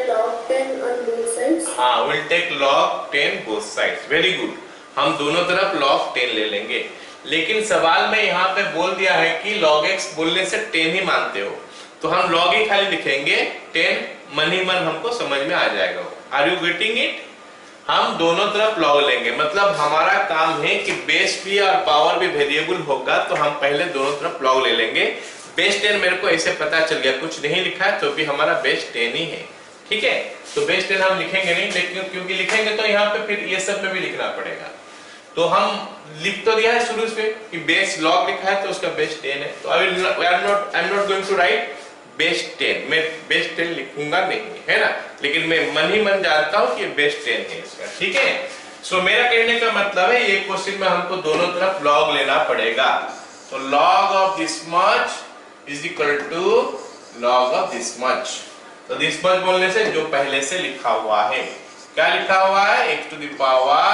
Speaker 2: log 10 on both sides।
Speaker 1: हाँ, we'll take log 10 both sides। Very good, हम दोनों तरफ log 10 ले लेंगे। लेकिन सवाल में यहाँ पे बोल दिया है कि log x बोलने से 10 ही मानते हो, तो हम log ही खाली लिखेंगे, 10 मन ही मन हमको समझ में आ जाएगा। Are you getting it? हम दोनों तरफ log लेंगे, मतलब हमारा काम है कि बेस भी और पावर भी वेरिएबल होगा, तो हम पहले दोनों तरफ log ले लेंगे। बेस 10 मेरे को ऐसे पता चल गया, कुछ नहीं लिखा है तो भी हमारा बेस 10 ही है। ठीक है, तो बेस 10 हम लिखेंगे नहीं, लेकिन क्योंकि लिखेंगे तो यहाँ पे फिर ये सब में भी लिखना पड़ेगा। तो हम लिख तो दिया है शुरू से कि बेस log लिखा है तो उसका बेस 10 है, तो I am not going to write base 10, मैं बेस 10 लिखूंगा नहीं, है ना, लेकिन मैं मन ही मन जानता हूँ कि ये बेस 10 है इसका। ठीक है, सो मेरा कहने का मतलब है ये क्वेश्चन में हमको दोनों तरफ log लेना पड़ेगा। तो log of this much is equal to log of this much। तो this much बोलने से जो पहले से लिखा हुआ है, क्या लिखा हुआ है, x to the power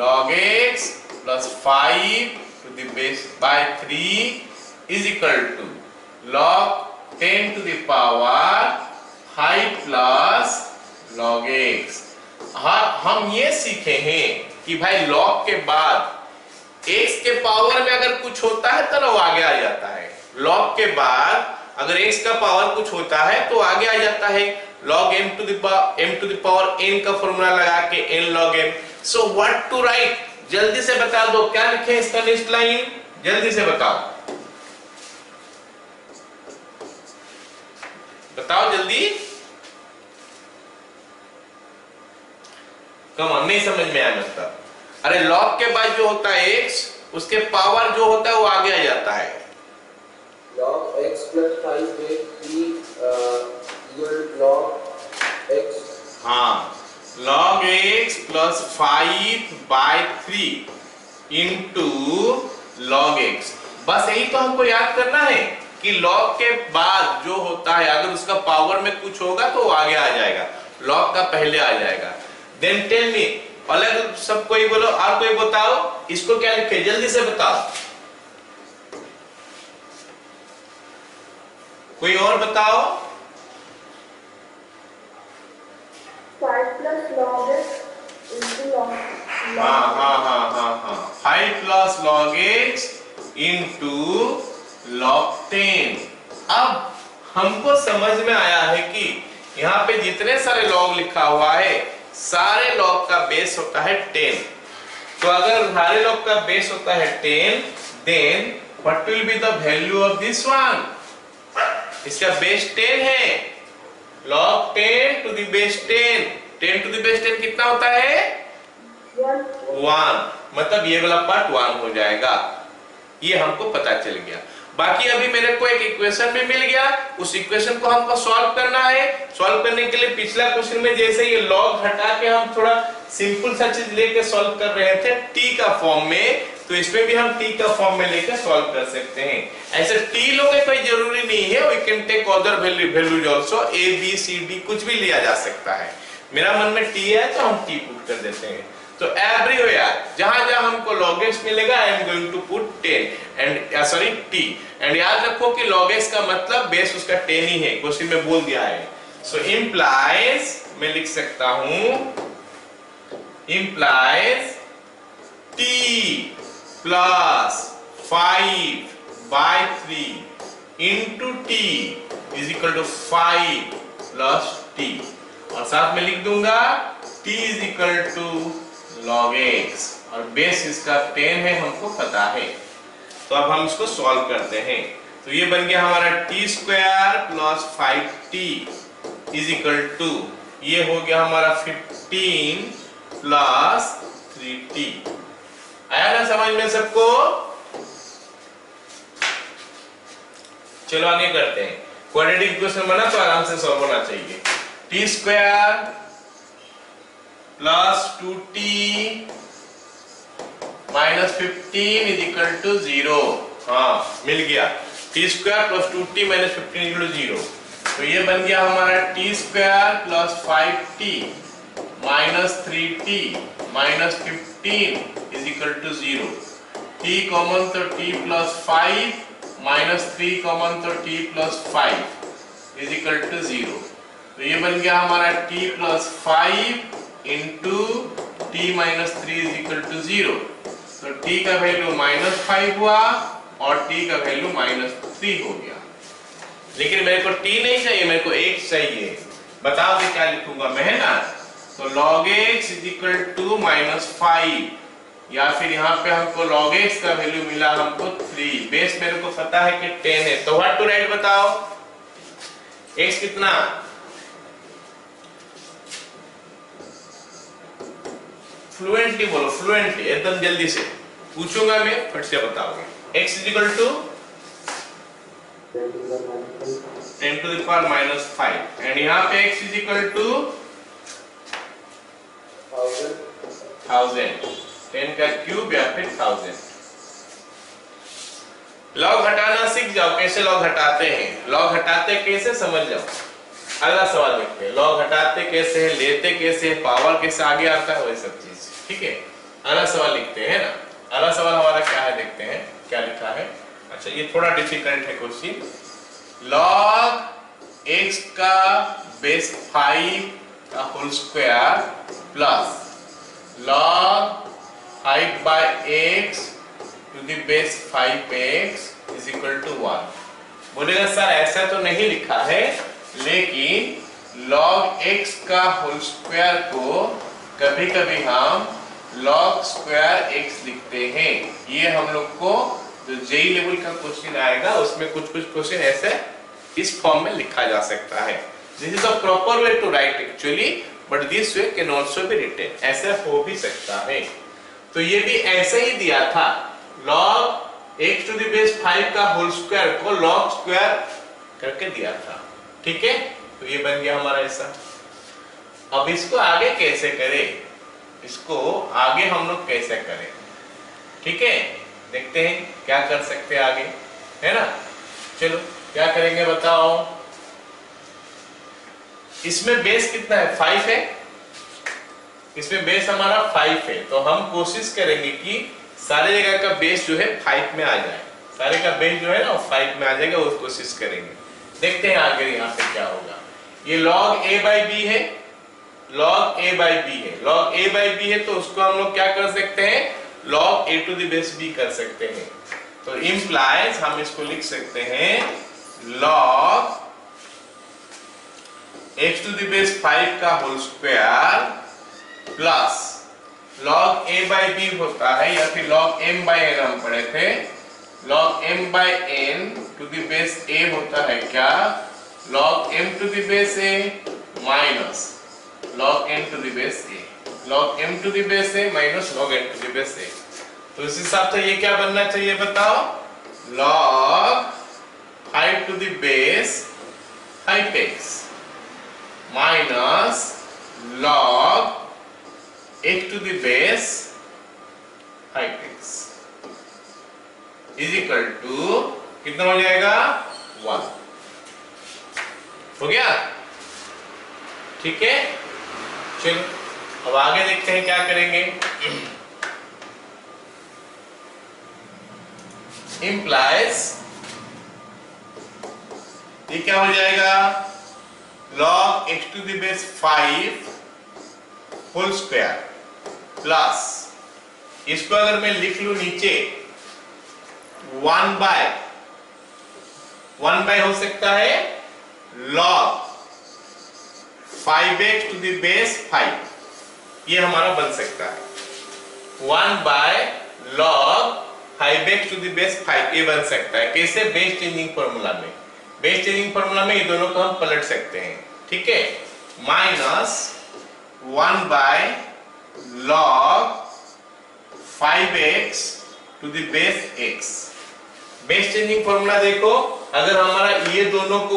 Speaker 1: log x plus 5 to the base by 3 is equal to log 10 to the power 5 plus log x। हाँ, हम ये सीखे हैं कि भाई log के बाद x के पावर में अगर कुछ होता है तो वो आगे आ जाता है। log के बाद अगर x का पावर कुछ होता है तो आगे आ जाता है। log m to the power n का फॉर्मूला लगा के n log m। So what to write, जल्दी से बता दो, क्या लिखे इसका नेक्स्ट लाइन, जल्दी से बताओ, बताओ जल्दी। कम नहीं समझ में आया मतलब। अरे log के बाद जो होता है x, उसके पावर जो होता है वो आगे आ जाता है।
Speaker 3: log x plus 5 by 3 equal log x।
Speaker 1: हाँ, log x plus 5 by 3 into log x। बस यही तो हमको याद करना है कि log के बाद जो होता है अगर उसका पावर में कुछ होगा तो वो आगे आ जाएगा, log का पहले आ जाएगा। Then tell me, अलग सब कोई बोलो, और कोई बताओ इसको क्या लिखे, जल्दी से बताओ, कोई और बताओ।
Speaker 2: 5 plus log x into log।
Speaker 1: हाँ 5 plus log x into log 10। अब हमको समझ में आया है कि यहाँ पे जितने सारे log लिखा हुआ है सारे log का बेस होता है 10। तो अगर सारे log का बेस होता है 10, then what will be the value of this one? इसका बेस 10 है, log 10 to the base 10। 10 to the base 10 कितना होता है? 1। मतलब ये वाला पार्ट 1 हो जाएगा, ये हमको पता चल गया। बाकी अभी मेरे को एक इक्वेशन भी मिल गया, उस इक्वेशन को हमको सॉल्व करना है। सॉल्व करने के लिए पिछला क्वेश्चन में जैसे ये लॉग हटा के हम थोड़ा सिंपल सा चीज लेके सॉल्व कर रहे थे टी का फॉर्म में, तो इसमें भी हम टी का फॉर्म में लेकर सॉल्व कर सकते हैं। ऐसे टी लोगे कोई जरूरी नहीं है, we can take other values also, A B C D कुछ भी लिया जा सकता है। मेरा मन में टी है तो हम टी पुट कर देते हैं। तो एवरीवेयर जहां जहां हमको log x मिलेगा I am going to put 10 and sorry t, and याद रखो कि log x का मतलब बेस उसका 10 ही है, क्वेश्चन में बोल दिया है। सो इंप्लाइज, मैं लिख सकता हूं implies t plus 5 by 3 into t is equal to 5 plus t, और साथ में लिख दूंगा t is equal to log x, और बेस इसका 10 है हमको पता है। तो अब हम इसको सॉल्व करते हैं। तो ये बन गया हमारा t square plus 5t is equal to, ये हो गया हमारा 15 प्लस 3t। आया ना समझ में सबको? चलो आगे करते हैं। क्वाड्रेटिक इक्वेशन बना तो आराम से सॉल्व होना चाहिए। t square plus 2t minus 15 is equal to 0। हाँ मिल गया, t square plus 2t minus 15 equal to 0। तो ये बन गया हमारा t square plus 5t minus 3t minus 15 is equal to 0। t common तो t प्लस 5 माइनस 3 कॉमन तो t plus 5 is equal to 0। तो ये बन गया हमारा t plus 5 into t minus 3 is equal to 0। तो t का वैल्यू -5 हुआ और t का वैल्यू -3 हो गया। लेकिन मेरे को t नहीं चाहिए, मेरे को x चाहिए। बताओ मैं क्या लिखूंगा मैं, है ना? तो log x is equal to -5, या फिर यहाँ पे हमको log x का वैल्यू मिला हमको 3, बेस मेरे को पता है कि 10 है। तो व्हाट टू राइट बताओ, x कितना? फ्लुएंटली बोलो, फ्लुएंटली एकदम जल्दी से पूछूंगा मैं, फट से बताओगे। x is equal to 10 to the power -5 and यहाँ पे x इज इक्वल टू 1000, 10 का क्यूब या फिर 1000। लॉग हटाना सीख जाओ, कैसे लॉग हटाते हैं, लॉग हटाते कैसे समझ जाओ। अगला सवाल देखते हैं, लॉग हटाते कैसे हैं, लेते कैसे हैं, पावर कैसे आगे आता है, वही सब चीज। ठीक है, अगला सवाल लिखते हैं ना। अगला सवाल हमारा क्या है देखते हैं, क्या लिखा है। अच्छा ये थोड़ा डिफिकल्ट है क्वेश्चन। लॉग x का बेस 5 का whole square plus log 5 by x to the base 5x is equal to 1। बोलेगा सर ऐसा तो नहीं लिखा है, लेकिन log x का होल स्क्वायर को कभी कभी हम log स्क्वायर x लिखते हैं। ये हम लोग को जो जेई लेवल का क्वेश्चन आएगा उसमें कुछ कुछ क्वेश्चन ऐसे इस फॉर्म में लिखा जा सकता है। This is the proper way to write actually, but this way can also be written, ऐसा हो भी सकता है। तो ये भी ऐसे ही दिया था, log x to the base 5 का होल स्क्वायर को log स्क्वायर करके दिया था। ठीक है, तो ये बन गया हमारा ऐसा। अब इसको आगे कैसे करें, इसको आगे हम लोग कैसे करें, ठीक है, देखते हैं क्या कर सकते हैं आगे, है ना। चलो क्या करेंगे बताओ। इसमें बेस कितना है, 5 है, इसमें बेस हमारा 5 है, तो हम कोशिश करेंगे कि सारे जगह का बेस जो है 5 में आ जाए, सारे का बेस जो है ना 5 में आ जाएगा, वो कोशिश करेंगे। देखते हैं आगे यहाँ पे क्या होगा। ये log a by b है, log a by b है, log a by b है, तो उसको हम लोग क्या कर सकते हैं, log a to the base b कर सकते हैं। तो implies हम इसको लिख सकते हैं log x to the base 5 का whole square plus log a by b होता है, या फिर log m by n हम पढ़े थे, log m by n to the base a होता है क्या, log m to the base a minus log n to the base a, log m to the base a minus log n to the base a। तो इस हिसाब से ये क्या बनना चाहिए बताओ, log 5 to the base 5x minus log x to the base 5x is equal to कितना हो जाएगा, 1 हो गया। ठीक है, चलो अब आगे देखते हैं क्या करेंगे। implies ये क्या हो जाएगा, log x to the base 5 whole square plus, इसको अगर मैं लिख लूं नीचे 1 बाय हो सकता है log 5x to the base 5, ये हमारा बन सकता है 1 by log 5x to the base 5, ये बन सकता है। कैसे, बेस चेंजिंग फॉर्मूला में, बेस चेंजिंग फॉर्मूला में ये दोनों को हम पलट सकते हैं। ठीक है, minus 1 by log 5x to the base x। Base changing formula देखो, अगर हमारा ये दोनों को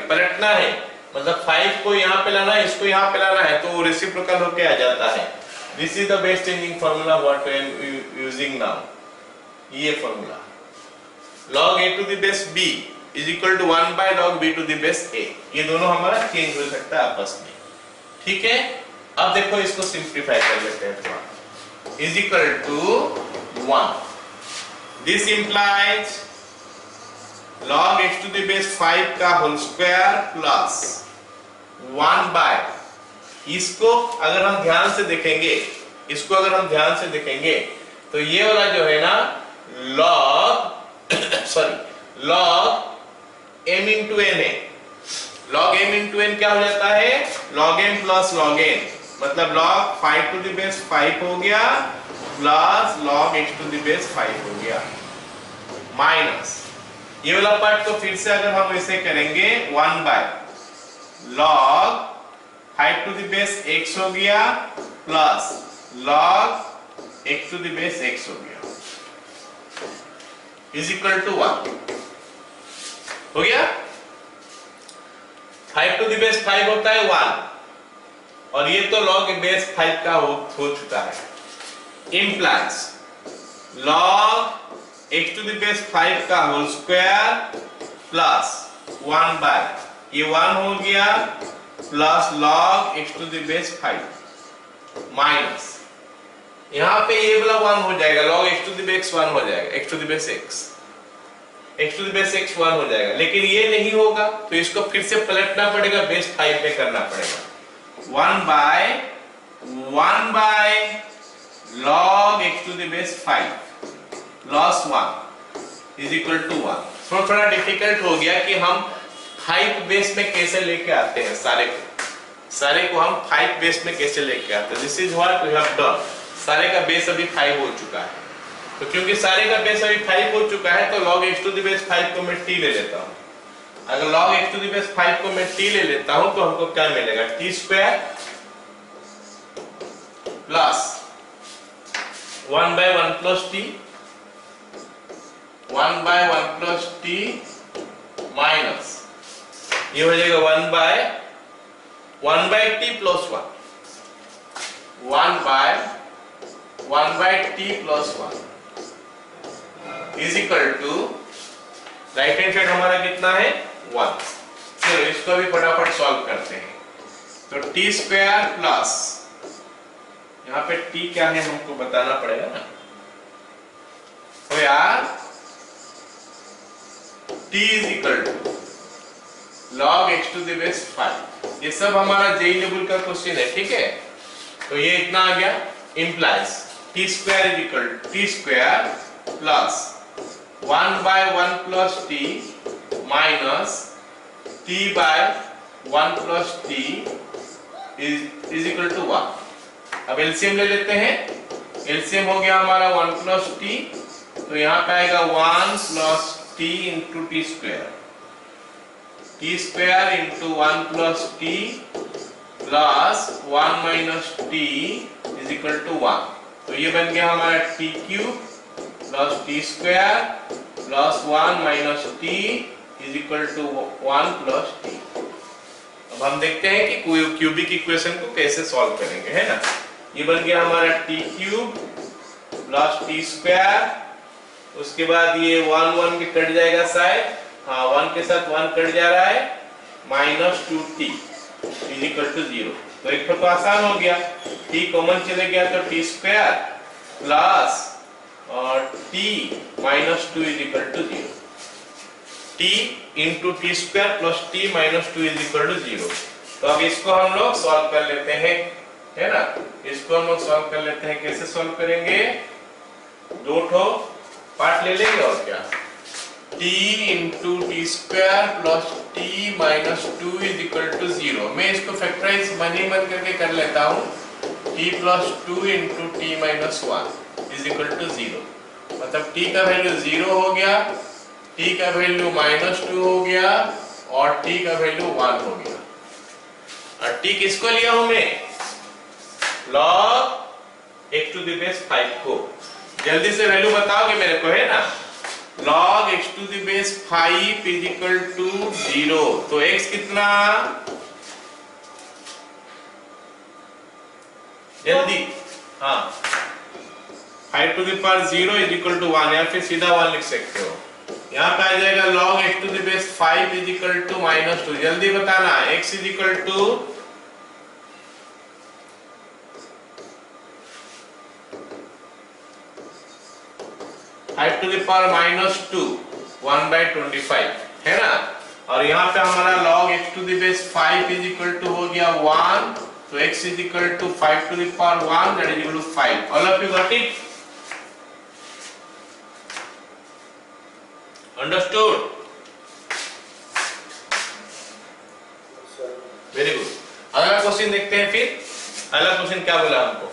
Speaker 1: पलटना है, मतलब 5 को यहाँ पे लाना है, इसको यहाँ पे लाना है, तो वो रेसिप्रोकल होके आ जाता है। This is the base changing formula what I am using now. ये formula log a to the base b is equal to 1 by log b to the base a, ये दोनों हमारा चेंज हो सकता है आपस में। ठीक है, अब देखो इसको सिंप्लीफाई कर लेते हैं थोड़ा, is equal to 1। This implies log x to the base 5 का होल स्क्वायर प्लस 1 बाय, इसको अगर हम ध्यान से देखेंगे, इसको अगर हम ध्यान से देखेंगे तो ये वाला जो है ना log log m into n है, log m into n क्या हो जाता है, log m plus log n, मतलब log 5 to the base 5 हो गया plus log x to the base 5 हो गया, माइनस ये वाला पार्ट को फिर से अगर हम इसे करेंगे 1 by log 5 to the base x हो गया plus log x to the base x हो गया इज इक्वल टू 1 हो गया। 5 to the base 5 होता है 1, और ये तो log base 5 का हो चुका है। implies log x to the base 5 का होल स्क्वायर प्लस 1 बाय, ये 1 हो गया plus log x to the base 5 minus, यहाँ पे ये वाला 1 हो जाएगा, log x to the base 1 हो जाएगा, x to the base x to the base x 1 हो जाएगा, लेकिन ये नहीं होगा तो इसको फिर से पलटना पड़ेगा, बेस 5 में करना पड़ेगा। 1 by log x to the base 5 plus 1 is equal to 1। थोड़ा डिफिकल्ट हो गया कि हम 5 बेस में कैसे लेके आते हैं, सारे को हम 5 बेस में कैसे लेके आते हैं। This is what we have done. सारे का बेस अभी 5 हो चुका है, तो क्योंकि सारे का बेस अभी 5 हो चुका है तो log x to the base 5 को मैं t ले लेता हूं। अगर log x to the base 5 को मैं t ले लेता हूं तो हमको क्या मिलेगा, t square plus 1 by 1 plus t, 1 by 1 plus t minus ये हो जाएगा 1 by t plus 1, 1 by t plus 1 is equal to right hand side हमारा कितना है 1। चलो इसको भी फटाफट सॉल्व करते हैं। तो टी स्क्वायर प्लस यहाँ पे t क्या है हमको बताना पड़ेगा ना। तो यार t is equal to log x to the base 5। ये सब हमारा जेई लेवल का क्वेश्चन है, ठीक है। तो ये इतना आ गया, implies t square is equal to t square plus 1 by 1 plus t minus t by 1 plus t is equal to 1। अब एलसीएम ले लेते हैं। एलसीएम हो गया हमारा 1 plus t, तो यहाँ पे आएगा 1 plus t into t square, t square into 1 plus t plus 1 minus t is equal to 1। तो ये बन गया हमारा t cube plus t square plus 1 minus t is equal to 1 plus t। अब हम देखते हैं कि क्यूबिक इक्वेशन को कैसे सॉल्व करेंगे, है ना। ये बन गया हमारा t cube plus t square, उसके बाद ये 1 भी कट जाएगा शायद, हाँ 1 के साथ 1 कट जा रहा है, minus 2t is equal to 0। तो एक तो आसान हो गया, t कॉमन चले गया तो t स्क्वायर प्लस और t minus 2 is equal to 0। t into t square plus t minus 2 is equal to 0। तो अब इसको हम लोग सॉल्व कर लेते हैं, है ना। इसको हम लोग सॉल्व कर लेते हैं। कैसे सॉल्व करेंगे, दो ठो पार्ट ले लेंगे और क्या, t into t square plus t minus 2 is equal to 0। मैं इसको फैक्टराइज मन ही मन करके कर लेता हूँ, t plus 2 into t minus 1 is equal to 0। मतलब t का वैल्यू 0 हो गया, t का वैल्यू माइनस 2 हो गया और t का वैल्यू 1 हो गया। और t किसको लिया हूं मैं, log x to the base 5 को। जल्दी से वैल्यू बताओगे मेरे को, है ना। log x to the base 5 is equal to 0। तो x कितना, जल्दी, हाँ 5 to the power 0 is equal to 1, या फिर सीधा 1 लिख सकते हो। यहाँ पे आ जाएगा log x to the base 5 is equal to -2। जल्दी बताना, x is equal to 5 to the power -2 1/25, है ना। और यहाँ पे हमारा log x to the base 5 is equal to हो गया 1, तो x is equal to 5 to the power 1 that is equal to 5। All of you got it, understood, very good. अगला क्वेश्चन देखते हैं फिर। अगला क्वेश्चन क्या बोला हमको,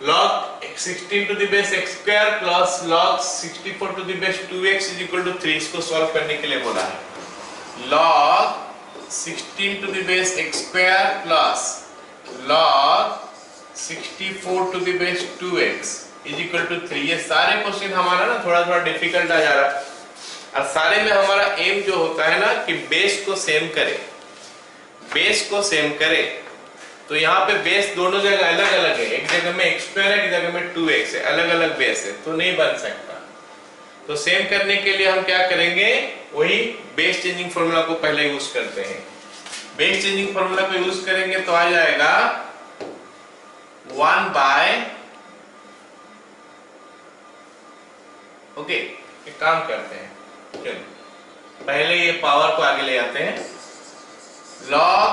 Speaker 1: log 16 to the base x square plus log 64 to the base 2x is equal to 3। इसको solve करने के लिए बोला है। log 16 to the base x square plus log 64 to the base 2x is equal to 3। ये सारे question हमारा ना थोड़ा डिफिकल्ट आ जा रहा है, और सारे में हमारा एम जो होता है ना कि बेस को सेम करे, बेस को सेम करे। तो यहाँ पे बेस दोनों जगह अलग अलग है, एक जगह में x स्क्वायर है, एक जगह में 2x है, अलग अलग बेस है, तो नहीं बन सकता। तो सेम करने के लिए हम क्या करेंगे, वही बेस चेंजिंग फॉर्मूला को पहले यूज करते हैं। बेस चेंजिंग फॉर्मूला को यूज करेंगे तो आ जाएगा 1 बाय, ओके एक काम करते हैं, चलो पहले ये पावर को आगे ले आते हैं। log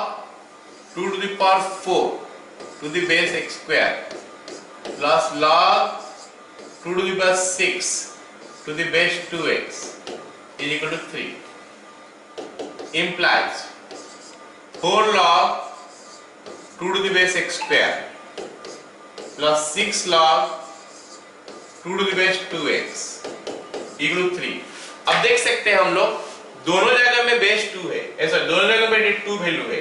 Speaker 1: 2 to the power 4 to the base x square plus log 2 to the power 6 to the base 2x is equal to 3 implies 4 log 2 to the base x square plus 6 log 2 to the base 2x equal to 3। अब देख सकते हैं हम लोग दोनों जगह में base 2 है, ऐसा दोनों जगह में 2 वैल्यू है।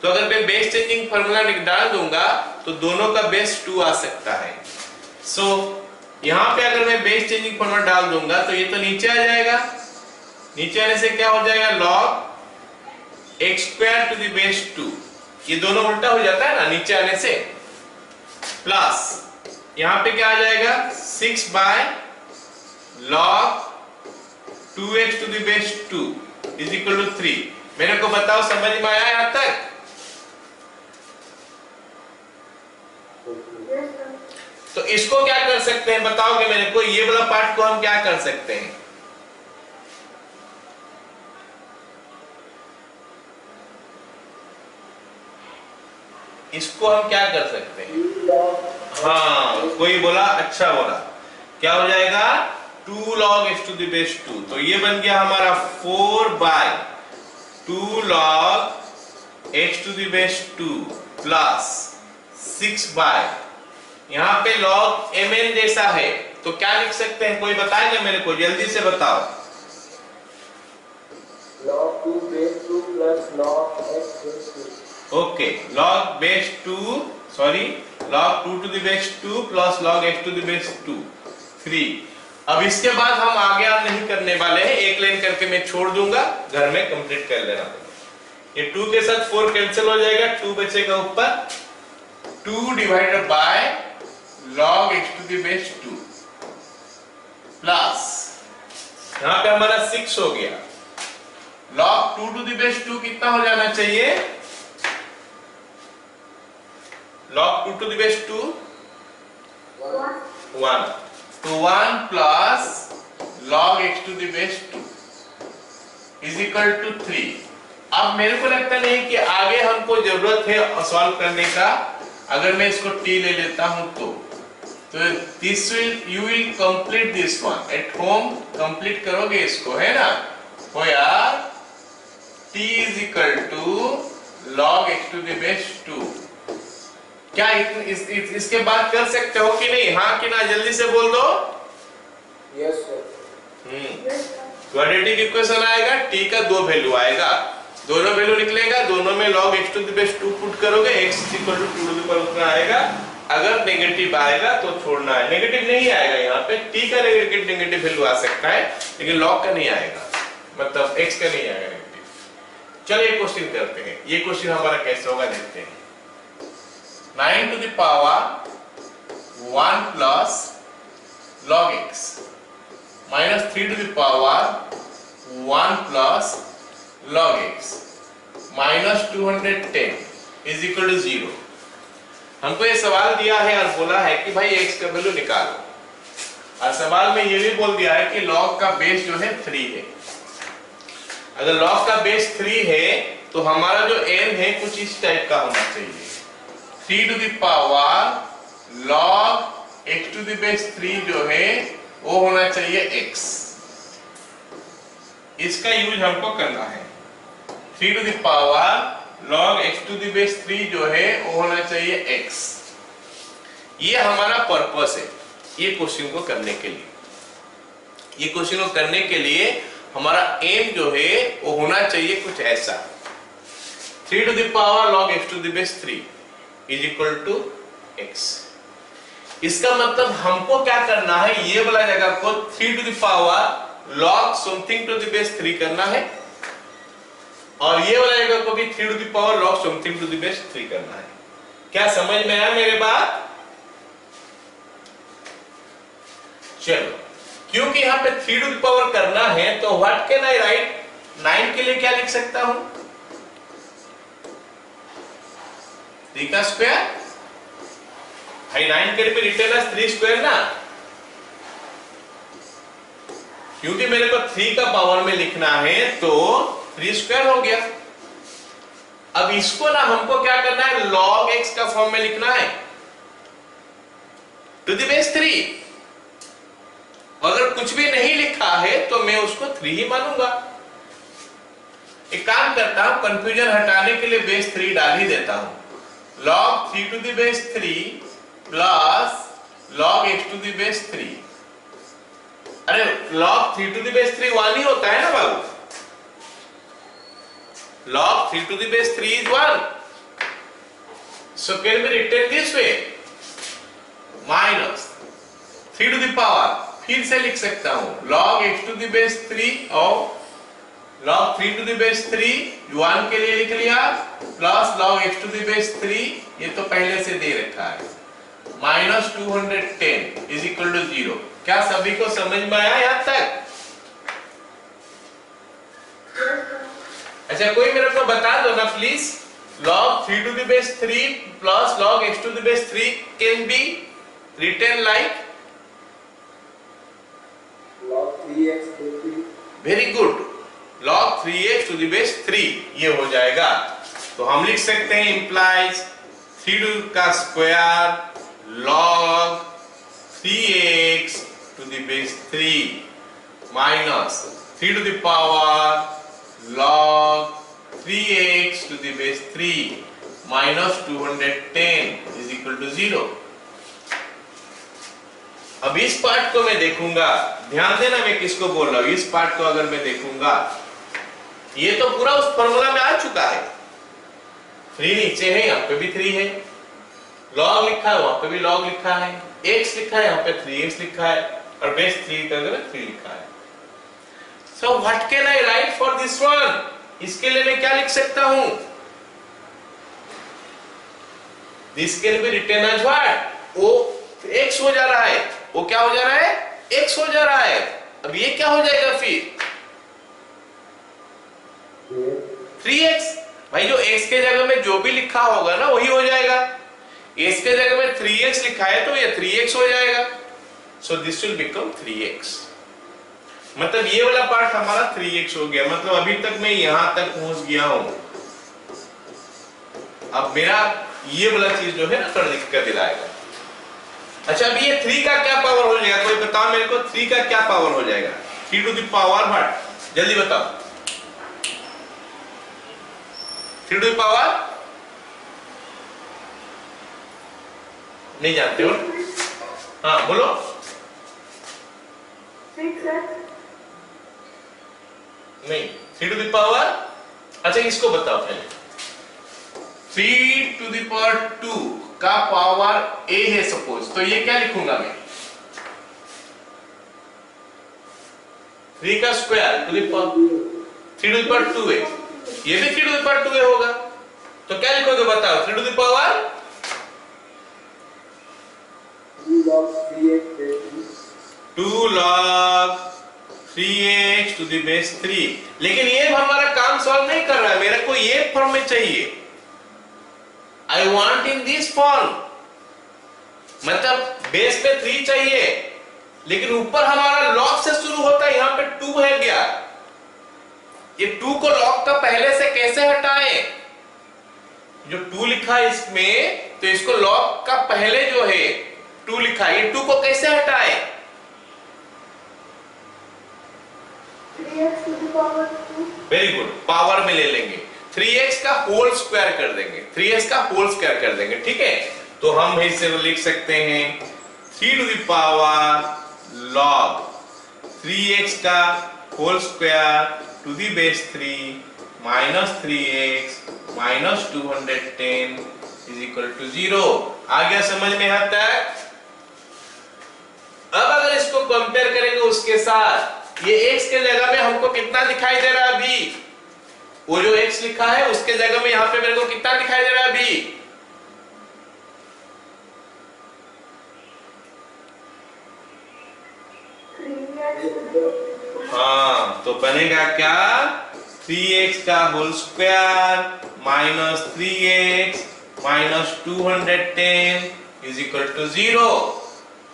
Speaker 1: तो अगर मैं बेस चेंजिंग फार्मूला डाल दूंगा तो दोनों का बेस 2 आ सकता है। सो यहाँ पे अगर मैं बेस चेंजिंग फॉर्मूला डाल दूंगा तो ये तो नीचे आ जाएगा, नीचे आने से क्या हो जाएगा log x square to the base 2, ये दोनों उल्टा हो जाता है ना नीचे आने से, प्लस यहाँ पे क्या आ जाएगा 6 by log 2x to the base 2 is equal to 3। मेरे को बताओ समझ में आया यहाँ तक?
Speaker 2: Yes, sir.
Speaker 1: तो इसको क्या कर सकते हैं बताओगे मेरे को, ये वाला पार्ट को हम क्या कर सकते हैं? इसको हम क्या कर सकते हैं? हाँ, कोई बोला, अच्छा बोला, क्या हो जाएगा 2 log x to the base 2, तो ये बन गया हमारा 4 by 2 log x to the base 2 plus 6 by, यहाँ पे log mn जैसा है तो क्या लिख सकते हैं, कोई बताएगा मेरे को, जल्दी से बताओ।
Speaker 3: log 2 base 2 plus log x base 2.
Speaker 1: Okay, log base 2 sorry log 2 to the base 2 plus log x to the base 2 3। अब इसके बाद हम आगे नहीं करने वाले हैं, एक लाइन करके मैं छोड़ दूंगा, घर में कंप्लीट कर लेना। ये 2 के साथ 4 कैंसिल हो जाएगा, 2 बचेगा ऊपर, 2 divided by log x to the base 2 plus यहां पे हमारा 6 हो गया, log 2 टू द बेस 2 कितना हो जाना चाहिए, log 2 to the base 2 1, तो 1 plus log x to the base 2 is equal to 3। अब मेरे को लगता नहीं कि आगे हमको जरूरत है सॉल्व करने का, अगर मैं इसको t ले लेता हूं तो this will you will complete this one at home, complete करोगे इसको, है ना, हो यार t is equal to log x to the base 2। क्या इसके बाद कर सकते हो कि नहीं, हाँ कि ना, जल्दी से बोल दो।
Speaker 3: Yes sir.
Speaker 2: Yes, sir.
Speaker 1: Quadratic equation आएगा, t का 2 वैल्यू आएगा, दोनों वैल्यू निकलेगा, दोनों में log x to the base 2 put करोगे, x equal to 2 to the power उतना आएगा। अगर नेगेटिव आएगा तो छोड़ना है, नेगेटिव नहीं आएगा, यहाँ पे t का नेगेटिव वैल्यू आ सकता है लेकिन log का नहीं आएगा, मतलब x का नहीं आएगा नेगेटिव। चलिए एक क्वेश्चन करते हैं, ये क्वेश्चन हमारा कैसे होगा देखते हैं। 9 to the power 1 plus log x minus 3 to the power 1 plus log x minus 210 is equal to 0। हमको ये सवाल दिया है और बोला है कि भाई x का वैल्यू निकालो, और सवाल में ये भी बोल दिया है कि log का बेस जो है 3 है। अगर log का बेस 3 है तो हमारा जो n है कुछ इस टाइप का होना चाहिए, 3 to the power log x to the base 3 जो है वो होना चाहिए x, इसका यूज हमको करना है। 3 to the power log x to the base 3 जो है वो होना चाहिए x, ये हमारा पर्पस है ये क्वेश्चन को करने के लिए। ये क्वेश्चन को करने के लिए हमारा एम जो है वो होना चाहिए कुछ ऐसा, 3 to the power log x to the base 3 is equal to x। इसका मतलब हमको क्या करना है, ये वाला जगह को 3 to the power log something to the base 3 करना है, और ये वाला जगह को भी 3 to the power log something to the base 3 करना है। क्या समझ में आया मेरे बात? चलो, क्योंकि यहाँ पे 3 टू द पावर करना है तो व्हाट कैन आई राइट, 9 के लिए क्या लिख सकता हूं, 3 का स्क्वायर, भाई 9 के लिए रिटर्न एज 3 स्क्वायर ना, क्योंकि मेरे को 3 का पावर में लिखना है तो 3 स्क्वायर हो गया। अब इसको ना हमको क्या करना है, log x का फॉर्म में लिखना है टू द बेस 3। अगर कुछ भी नहीं लिखा है तो मैं उसको 3 ही मानूंगा। एक काम करता हूं, कंफ्यूजन हटाने के लिए बेस 3 डाल ही देता हूं, log 3 to the base 3 plus log x to the base 3। अरे log 3 to the base 3 1 ही होता है ना बाबू, log 3 to the base 3 is 1, so can be written this way, minus 3 to the power फिर से लिख सकता हूं log x to the base 3 और log 3 टू द बेस 3 1 के लिए लिख लिया plus log x to the base 3 ये तो पहले से दे रखा है माइनस 210 इज इक्वल टू 0। क्या सभी को समझ में आया यहां तक? अच्छा कोई मेरे को बता दो ना please log 3 to the base 3 plus log x to the base 3 can be written like
Speaker 3: log 3x to 3.
Speaker 1: very good log 3x to the base 3 ये हो जाएगा। तो हम लिख सकते हैं implies 3 का square log 3x to the base 3 minus 3 to the power log 3x to the base 3 minus 210 is equal to 0। अब इस पार्ट को मैं देखूंगा, ध्यान देना मैं किसको बोल रहा हूं। इस पार्ट को अगर मैं देखूंगा ये तो पूरा उस फॉर्मूला में आ चुका है। 3 नीचे है, यहां पे भी 3 है, log लिखा है वहां पे भी log लिखा है, x लिखा है यहां पे 3x लिखा है और बेस 3 का 3 लिखा है। So what can I write for this one? इसके लिए मैं क्या लिख सकता हूं? This can be written as what? O x हो जा रहा है, वो क्या हो जा रहा है? x हो जा रहा है। अब ये क्या हो जाएगा फिर? 3x। भाई जो x के जगह में जो भी लिखा होगा ना वही हो जाएगा। x के जगह में 3x लिखा है तो ये 3x हो जाएगा। So this will become 3x। मतलब ये वाला पार्ट हमारा 3x हो गया। मतलब अभी तक मैं यहां तक पहुंच गया हूं। अब मेरा ये वाला चीज जो है ना थोड़ा दिक्कत दिलाएगा। अच्छा अब ये 3 का क्या पावर हो जाएगा? कोई बताओ मेरे को 3 का क्या पावर हो जाएगा? 3 टू द पावर व्हाट? जल्दी बताओ। 3 टू द पावर नहीं जानते हो? हाँ बोलो।
Speaker 2: 6x
Speaker 1: नहीं, 3 टू द पावर। अच्छा इसको बताओ पहले। 3 टू द पावर 2 का पावर a है सपोज, तो ये क्या लिखूंगा मैं? 3 का square to the power 3 to the power 2 है, ये भी 3 टू द पावर 2 होगा। तो क्या लिखोगे बताओ? 3 to the power
Speaker 3: 2 log 3x
Speaker 1: 2 log 3x to the base 3। लेकिन ये हमारा काम सॉल्व नहीं कर रहा है, मेरे को ये फॉर्म में चाहिए। I want in this form। मतलब बेस पे 3 चाहिए लेकिन ऊपर हमारा लॉग से शुरू होता है, यहाँ पे 2 है गया। ये 2 को लॉग का पहले से कैसे हटाएं? जो 2 लिखा है इसमें तो इसको लॉग का पहले जो है 2 लिखा है, ये 2 को कैसे हटाएं?
Speaker 2: 3x to the power 2
Speaker 1: very good, power में ले लेंगे। 3x का होल स्क्वायर कर देंगे, 3x का होल स्क्वायर कर देंगे, ठीक है। तो हम इसे लिख सकते हैं 3 to the power log 3x का whole square to the base 3 minus 3x minus 210 is equal to 0। आ गया समझ में यहाँ तक? अब अगर इसको कंपेयर करेंगे उसके साथ, ये x के जगह में हमको कितना दिखाई दे रहा है अभी? वो जो x लिखा है उसके जगह में यहाँ पे मेरे को कितना दिखाई दे रहा है अभी? हाँ तो बनेगा क्या? 3x का whole square minus 3x minus 210 is equal to 0।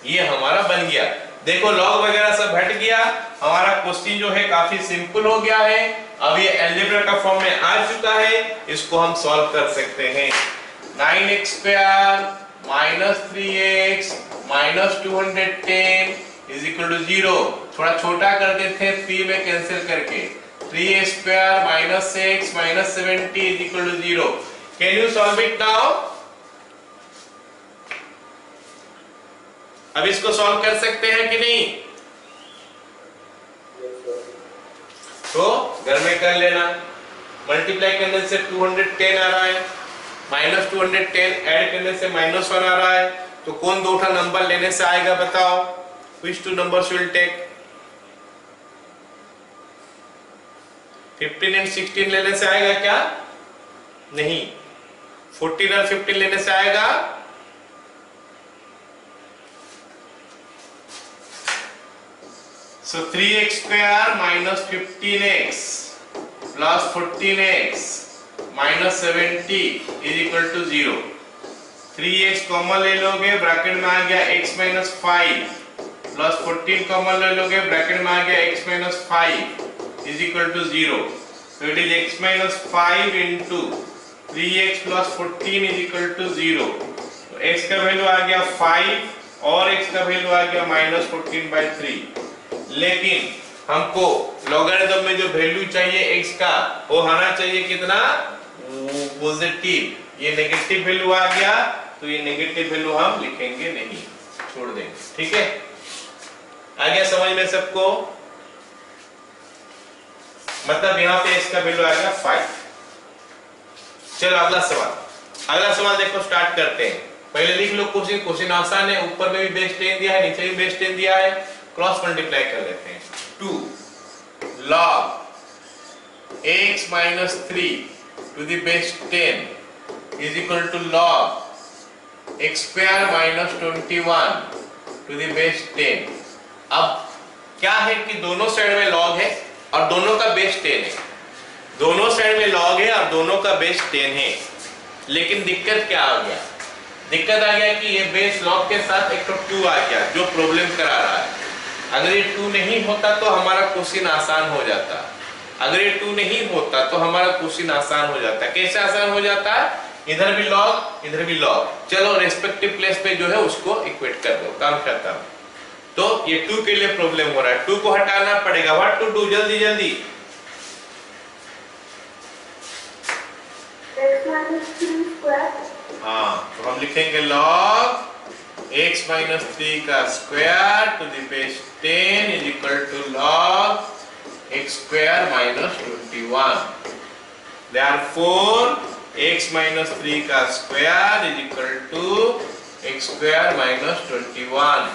Speaker 1: ये हमारा बन गया। देखो लॉग वगैरह सब हट गया, हमारा क्वेश्चन जो है काफी सिंपल हो गया है। अब ये अलजेब्रा का फॉर्म में आ चुका है, इसको हम सॉल्व कर सकते हैं। 9x square minus 3x minus 210 is equal to 0। थोड़ा छोटा कर देते हैं 3 में कैंसिल करके। 3a square minus x minus 70 is equal to 0। Can you solve it now? अब इसको सॉल्व कर सकते हैं कि नहीं? तो घर में कर लेना। मल्टीप्लाई करने से 210 आ रहा है, माइनस 210 ऐड करने से -1 आ रहा है। तो कौन दो नंबर लेने से आएगा बताओ? Which two numbers you will take? 15 and 16 लेने से आएगा क्या? नहीं। 14 और 15 लेने से आएगा? So 3x square minus 15x plus 14x minus 70 is equal to 0. 3x common ले लोगे, ब्रैकेट में आ गया x minus 5 plus 14 कॉमन ले लोगे, ब्रैकेट में आ गया x minus 5 is equal to 0. So it is x minus 5 into 3x plus 14 is equal to 0. तो x का वैल्यू आ गया 5 और x का वैल्यू आ गया minus 14 by 3. लेकिन हमको लॉगरिथम में जो वैल्यू चाहिए x का वो आना चाहिए कितना? पॉजिटिव। ये नेगेटिव वैल्यू आ गया तो ये नेगेटिव वैल्यू हम लिखेंगे नहीं, छोड़ देंगे। ठीक है, आ गया समझ में सबको? मतलब यहाँ पे x का वैल्यू आएगा 5। चलो अगला सवाल देखो, स्टार्ट करते हैं। पहले लिख लो क्वेश्चन आसान है, ऊपर में भी बेस 10 दिया है, नीचे भी बेस 10 दिया है, क्रॉस मल्टीप्लाई कर लेते हैं। 2 log x minus 3 to the base 10 is equal to log x square minus 21 to the base 10। अब क्या है कि दोनों साइड में log है और दोनों का बेस 10 है, दोनों साइड में log है और दोनों का बेस 10 है। लेकिन दिक्कत क्या आ गया? दिक्कत आ गया कि ये बेस log के साथ एक तो 2 आ गया जो प्रॉब्लम करा रहा है। अगर ये 2 नहीं होता तो हमारा क्वेश्चन आसान हो जाता। अगर ये 2 नहीं होता तो हमारा क्वेश्चन आसान हो जाता। कैसे आसान हो जाता है? इधर भी log इधर भी log, चलो रेस्पेक्टिव प्लेस पे जो है उसको इक्वेट कर दो, काम खत्म। तो ये 2 के लिए प्रॉब्लम हो रहा है, 2 को हटाना पड़ेगा। What to do? जल्दी जल्दी। हाँ, तो हम लिखेंगे log x minus 3 का square to the base 10 is equal to log x square minus 21. Therefore x minus 3 का square is equal to x square minus 21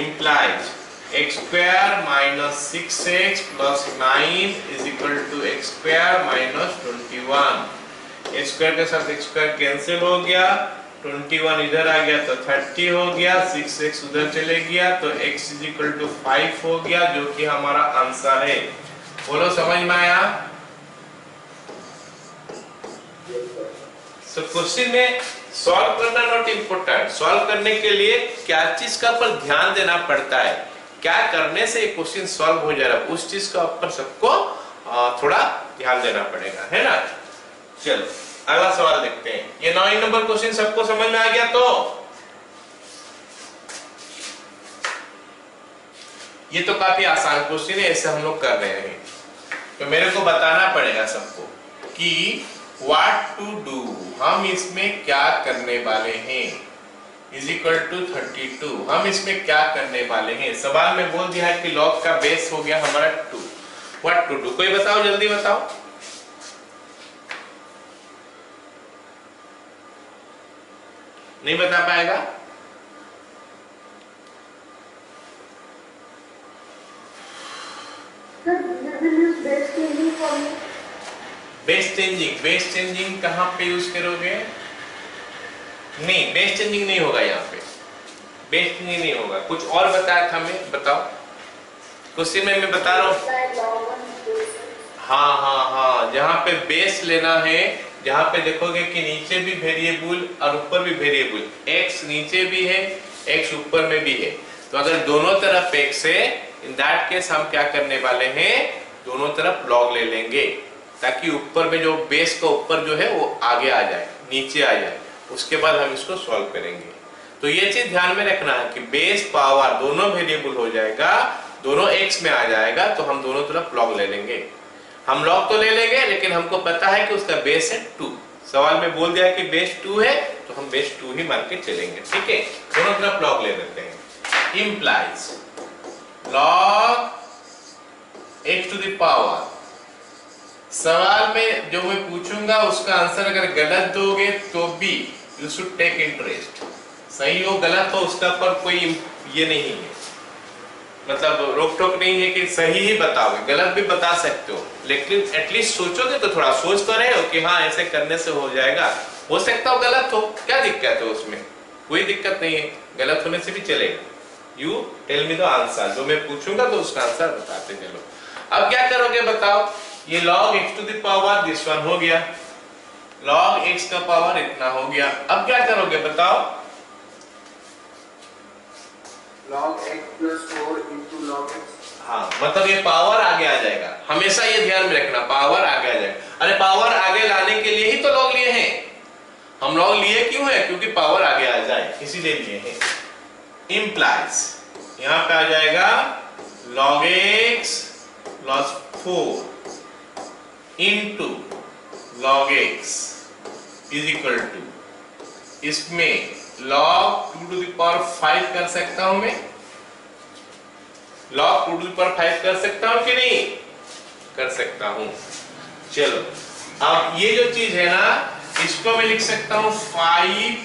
Speaker 1: implies x square minus 6x plus 9 is equal to x square minus 21. x square के साथ x square cancel हो गया, 21 इधर आ गया तो 30 हो गया, 6x उधर चले गया तो x is equal to 5 हो गया, जो कि हमारा आंसर है। बोलो समझ में आया? सो क्वेश्चन में सॉल्व करना नॉट इम्पोर्टेंट, सॉल्व करने के लिए क्या चीज का पर ध्यान देना पड़ता है, क्या करने से क्वेश्चन सॉल्व हो जाएगा, उस चीज का ऊपर सबको थोड़ा ध्यान देना पड़ेगा, है ना। चलो अगला सवाल देखते हैं। ये 9 नंबर क्वेश्चन सबको समझ में आ गया? तो ये तो काफी आसान क्वेश्चन है, ऐसे हम लोग कर रहे हैं। तो मेरे को बताना पड़ेगा सबको कि व्हाट टू डू, हम इसमें क्या करने वाले हैं। इज इक्वल टू 32, हम इसमें क्या करने वाले हैं। सवाल में बोल दिया है कि log का बेस हो गया हमारा 2। व्हाट टू डू, कोई बताओ, जल्दी बताओ। नहीं बता पाएगा? बेस चेंजिंग कहाँ पे यूज करोगे? नहीं, बेस चेंजिंग नहीं होगा यहाँ पे, बेस चेंजिंग नहीं होगा। कुछ और बताया था मैं, बताओ। क्वेश्चन में मैं बता रहा हूँ। हाँ, जहाँ पे बेस लेना है, जहाँ पे देखोगे कि नीचे भी वेरिएबल और ऊपर भी वेरिएबल, x नीचे भी है x ऊपर में भी है, तो अगर दोनों तरफ x है, इन दैट केस हम क्या करने वाले हैं, दोनों तरफ log ले लेंगे, ताकि ऊपर में जो बेस का ऊपर जो है वो आगे आ जाए, नीचे आ जाए, उसके बाद हम इसको सॉल्व करेंगे। तो ये चीज ध्यान में रखना है कि बेस पावर दोनों वेरिएबल हो जाएगा, दोनों x में आ जाएगा, तो हम दोनों तरफ log ले लेंगे। हम log तो ले लेंगे, लेकिन हमको पता है कि उसका बेस है 2। सवाल में बोल दिया है कि बेस 2 है, तो हम बेस 2 ही मान के चलेंगे। ठीक है, दोनों तरफ log ले लेते हैं। Implies log x to the power, सवाल में जो मैं पूछूंगा उसका आंसर अगर गलत दोगे तो भी यू शुड टेक इंटरेस्ट, सही हो गलत हो उसका पर कोई ये नहीं है, मतलब रोक टोक नहीं है कि सही ही बताओगे, गलत भी बता सकते हो, लेकिन एटलीस्ट सोचोगे तो थोड़ा सोच तो रहे हो कि हाँ ऐसे करने से हो जाएगा, हो सकता हो गलत हो, क्या दिक्कत है उसमें, कोई दिक्कत नहीं है, गलत होने से भी चलेगा। You tell me the answer, जो मैं पूछूंगा तो उसका आंसर बताते चलो। अब क्या करोगे बताओ, ये log x to the power this one हो गया, log x का पावर इतना हो गया। अब क्या करोगे बताओ,
Speaker 3: log x plus 4 into log x.
Speaker 1: हाँ मतलब ये पावर आगे आ जाएगा, हमेशा ये ध्यान में रखना, पावर आगे आ जाएगा। अरे पावर आगे लाने के लिए ही तो लॉग लिए हैं, हम लॉग लिए क्यों है, क्योंकि पावर आगे आ जाए इसीलिए लिए हैं। इम्प्लाइज यहां पे आ जाएगा log x plus 4 into log x is equal to, इसमें log 2 to the power 5 कर सकता हूं मैं, log 2 to the power 5 कर सकता हूं कि नहीं कर सकता हूं। चलो अब ये जो चीज है ना, इसको मैं लिख सकता हूं 5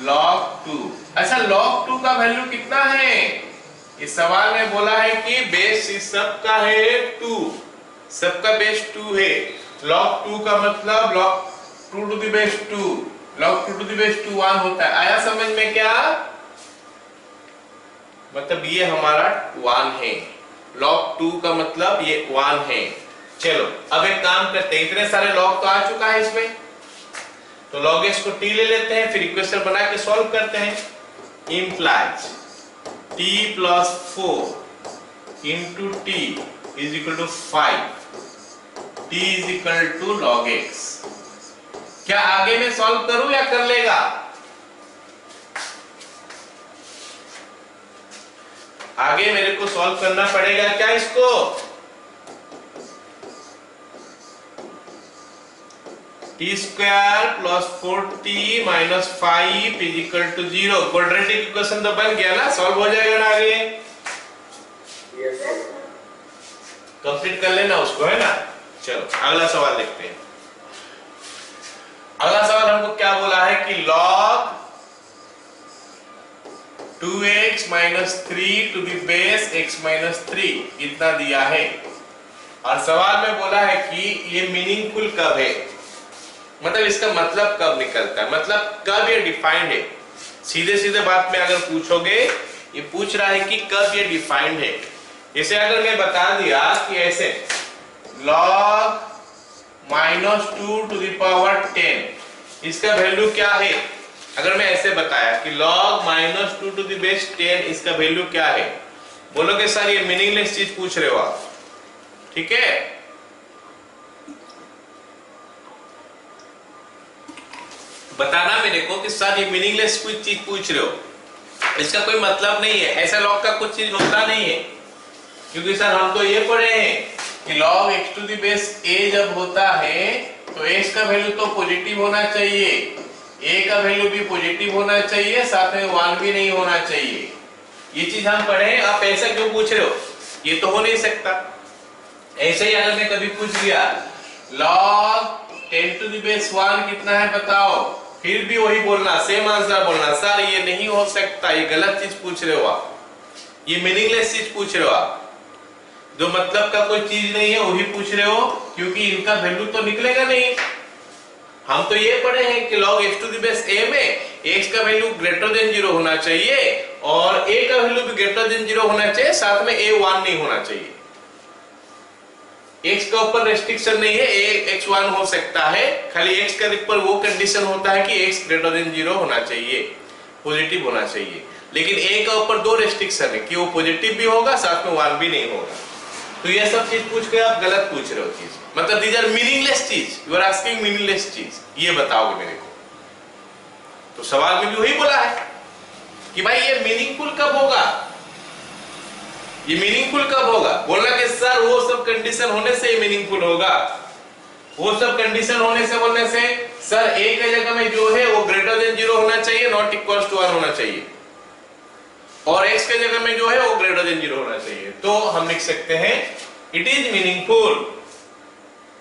Speaker 1: log 2। अच्छा log 2 का वैल्यू कितना है, इस सवाल में बोला है कि बेस इस सब का है 2, सबका बेस 2 है, log 2 का मतलब log 2 to the base 2, log 2 to the base 2 1 होता है। आया समझ में क्या, मतलब ये हमारा 1 है, log 2 का मतलब ये 1 है। चलो अब एक काम करते हैं, इतने सारे log तो आ चुका है इसमें, तो log x को t ले लेते हैं, फिर इक्वेशन बना के सॉल्व करते हैं। Implies t plus 4 into t is equal to 5, t is equal to log x। क्या आगे में सॉल्व करूं या कर लेगा, आगे मेरे को सॉल्व करना पड़ेगा क्या इसको, t square plus 4t minus 5 is equal to 0। Quadratic equation तो बन गया ना, सॉल्व हो जाएगा ना आगे,
Speaker 3: Yes, sir.
Speaker 1: कंप्लीट कर लेना उसको, है ना। चलो अगला सवाल देखते हैं। अगला सवाल हमको क्या बोला है कि log 2x minus 3 to the base x minus 3 इतना दिया है, और सवाल में बोला है कि ये मीनिंगफुल कब है, मतलब इसका मतलब कब निकलता है, मतलब कब ये डिफाइंड है। सीधे सीधे बात में अगर पूछोगे, ये पूछ रहा है कि कब ये डिफाइंड है। जैसे अगर मैं बता दिया कि ऐसे log minus 2 to the power 10 इसका वैल्यू क्या है, अगर मैं ऐसे बताया कि log minus 2 to the base 10 इसका वैल्यू क्या है, बोलोगे सर ये मीनिंगलेस चीज पूछ रहे हो आप, ठीक है। बताना मेरे को कि सर ये मीनिंगलेस कोई चीज पूछ रहे हो, इसका कोई मतलब नहीं है, ऐसा log का कुछ चीज होता नहीं है, क्योंकि सर हम तो ये पढ़े हैं कि log x to the base a जब होता है तो x का वैल्यू तो पॉजिटिव होना चाहिए, a का वैल्यू भी पॉजिटिव होना चाहिए, साथ में 1 भी नहीं होना चाहिए, ये चीज हम पढ़े हैं। आप ऐसा क्यों पूछ रहे हो, ये तो हो नहीं सकता। ऐसे ही अगर मैं कभी पूछ लिया log 10 टू द बेस 1 कितना है बताओ, फिर भी वही बोलना, सेम आंसर बोलना, सर ये नहीं हो सकता, ये गलत चीज पूछ रहे हो आप, ये मीनिंगलेस चीज पूछ रहे हो आप, जो मतलब का कोई चीज नहीं है वही पूछ रहे हो, क्योंकि इनका वैल्यू तो निकलेगा नहीं। हम तो ये पढ़े हैं कि log x to the base a में x का वैल्यू ग्रेटर देन 0 होना चाहिए और a का वैल्यू भी ग्रेटर देन 0 होना चाहिए, साथ में a 1 नहीं होना चाहिए। x का ऊपर रेस्ट्रिक्शन नहीं है, a x 1 हो सकता है, खाली x का ऊपर वो कंडीशन होता है कि x ग्रेटर देन 0 होना चाहिए, पॉजिटिव होना चाहिए। लेकिन a का ऊपर दो रेस्ट्रिक्शन है कि वो पॉजिटिव भी होगा, साथ में 1 भी नहीं होगा। तो ये सब चीज पूछ के आप गलत पूछ रहे हो चीज, मतलब दीज आर मीनिंगलेस चीज, यू आर आस्किंग मीनिंगलेस चीज, ये बताओगे मेरे को। तो सवाल में भी वही बोला है कि भाई ये मीनिंगफुल कब होगा, ये मीनिंगफुल कब होगा, बोलना कि सर वो सब कंडीशन होने से ये मीनिंगफुल होगा, वो सब कंडीशन होने से बोलने से सर a की जगह में जो है वो ग्रेटर देन 0 होना चाहिए, नॉट इक्वल टू 1 होना चाहिए, और x की जगह में जो है वो ग्रेटर देन 0 होना चाहिए। तो हम लिख सकते हैं इट इज मीनिंगफुल,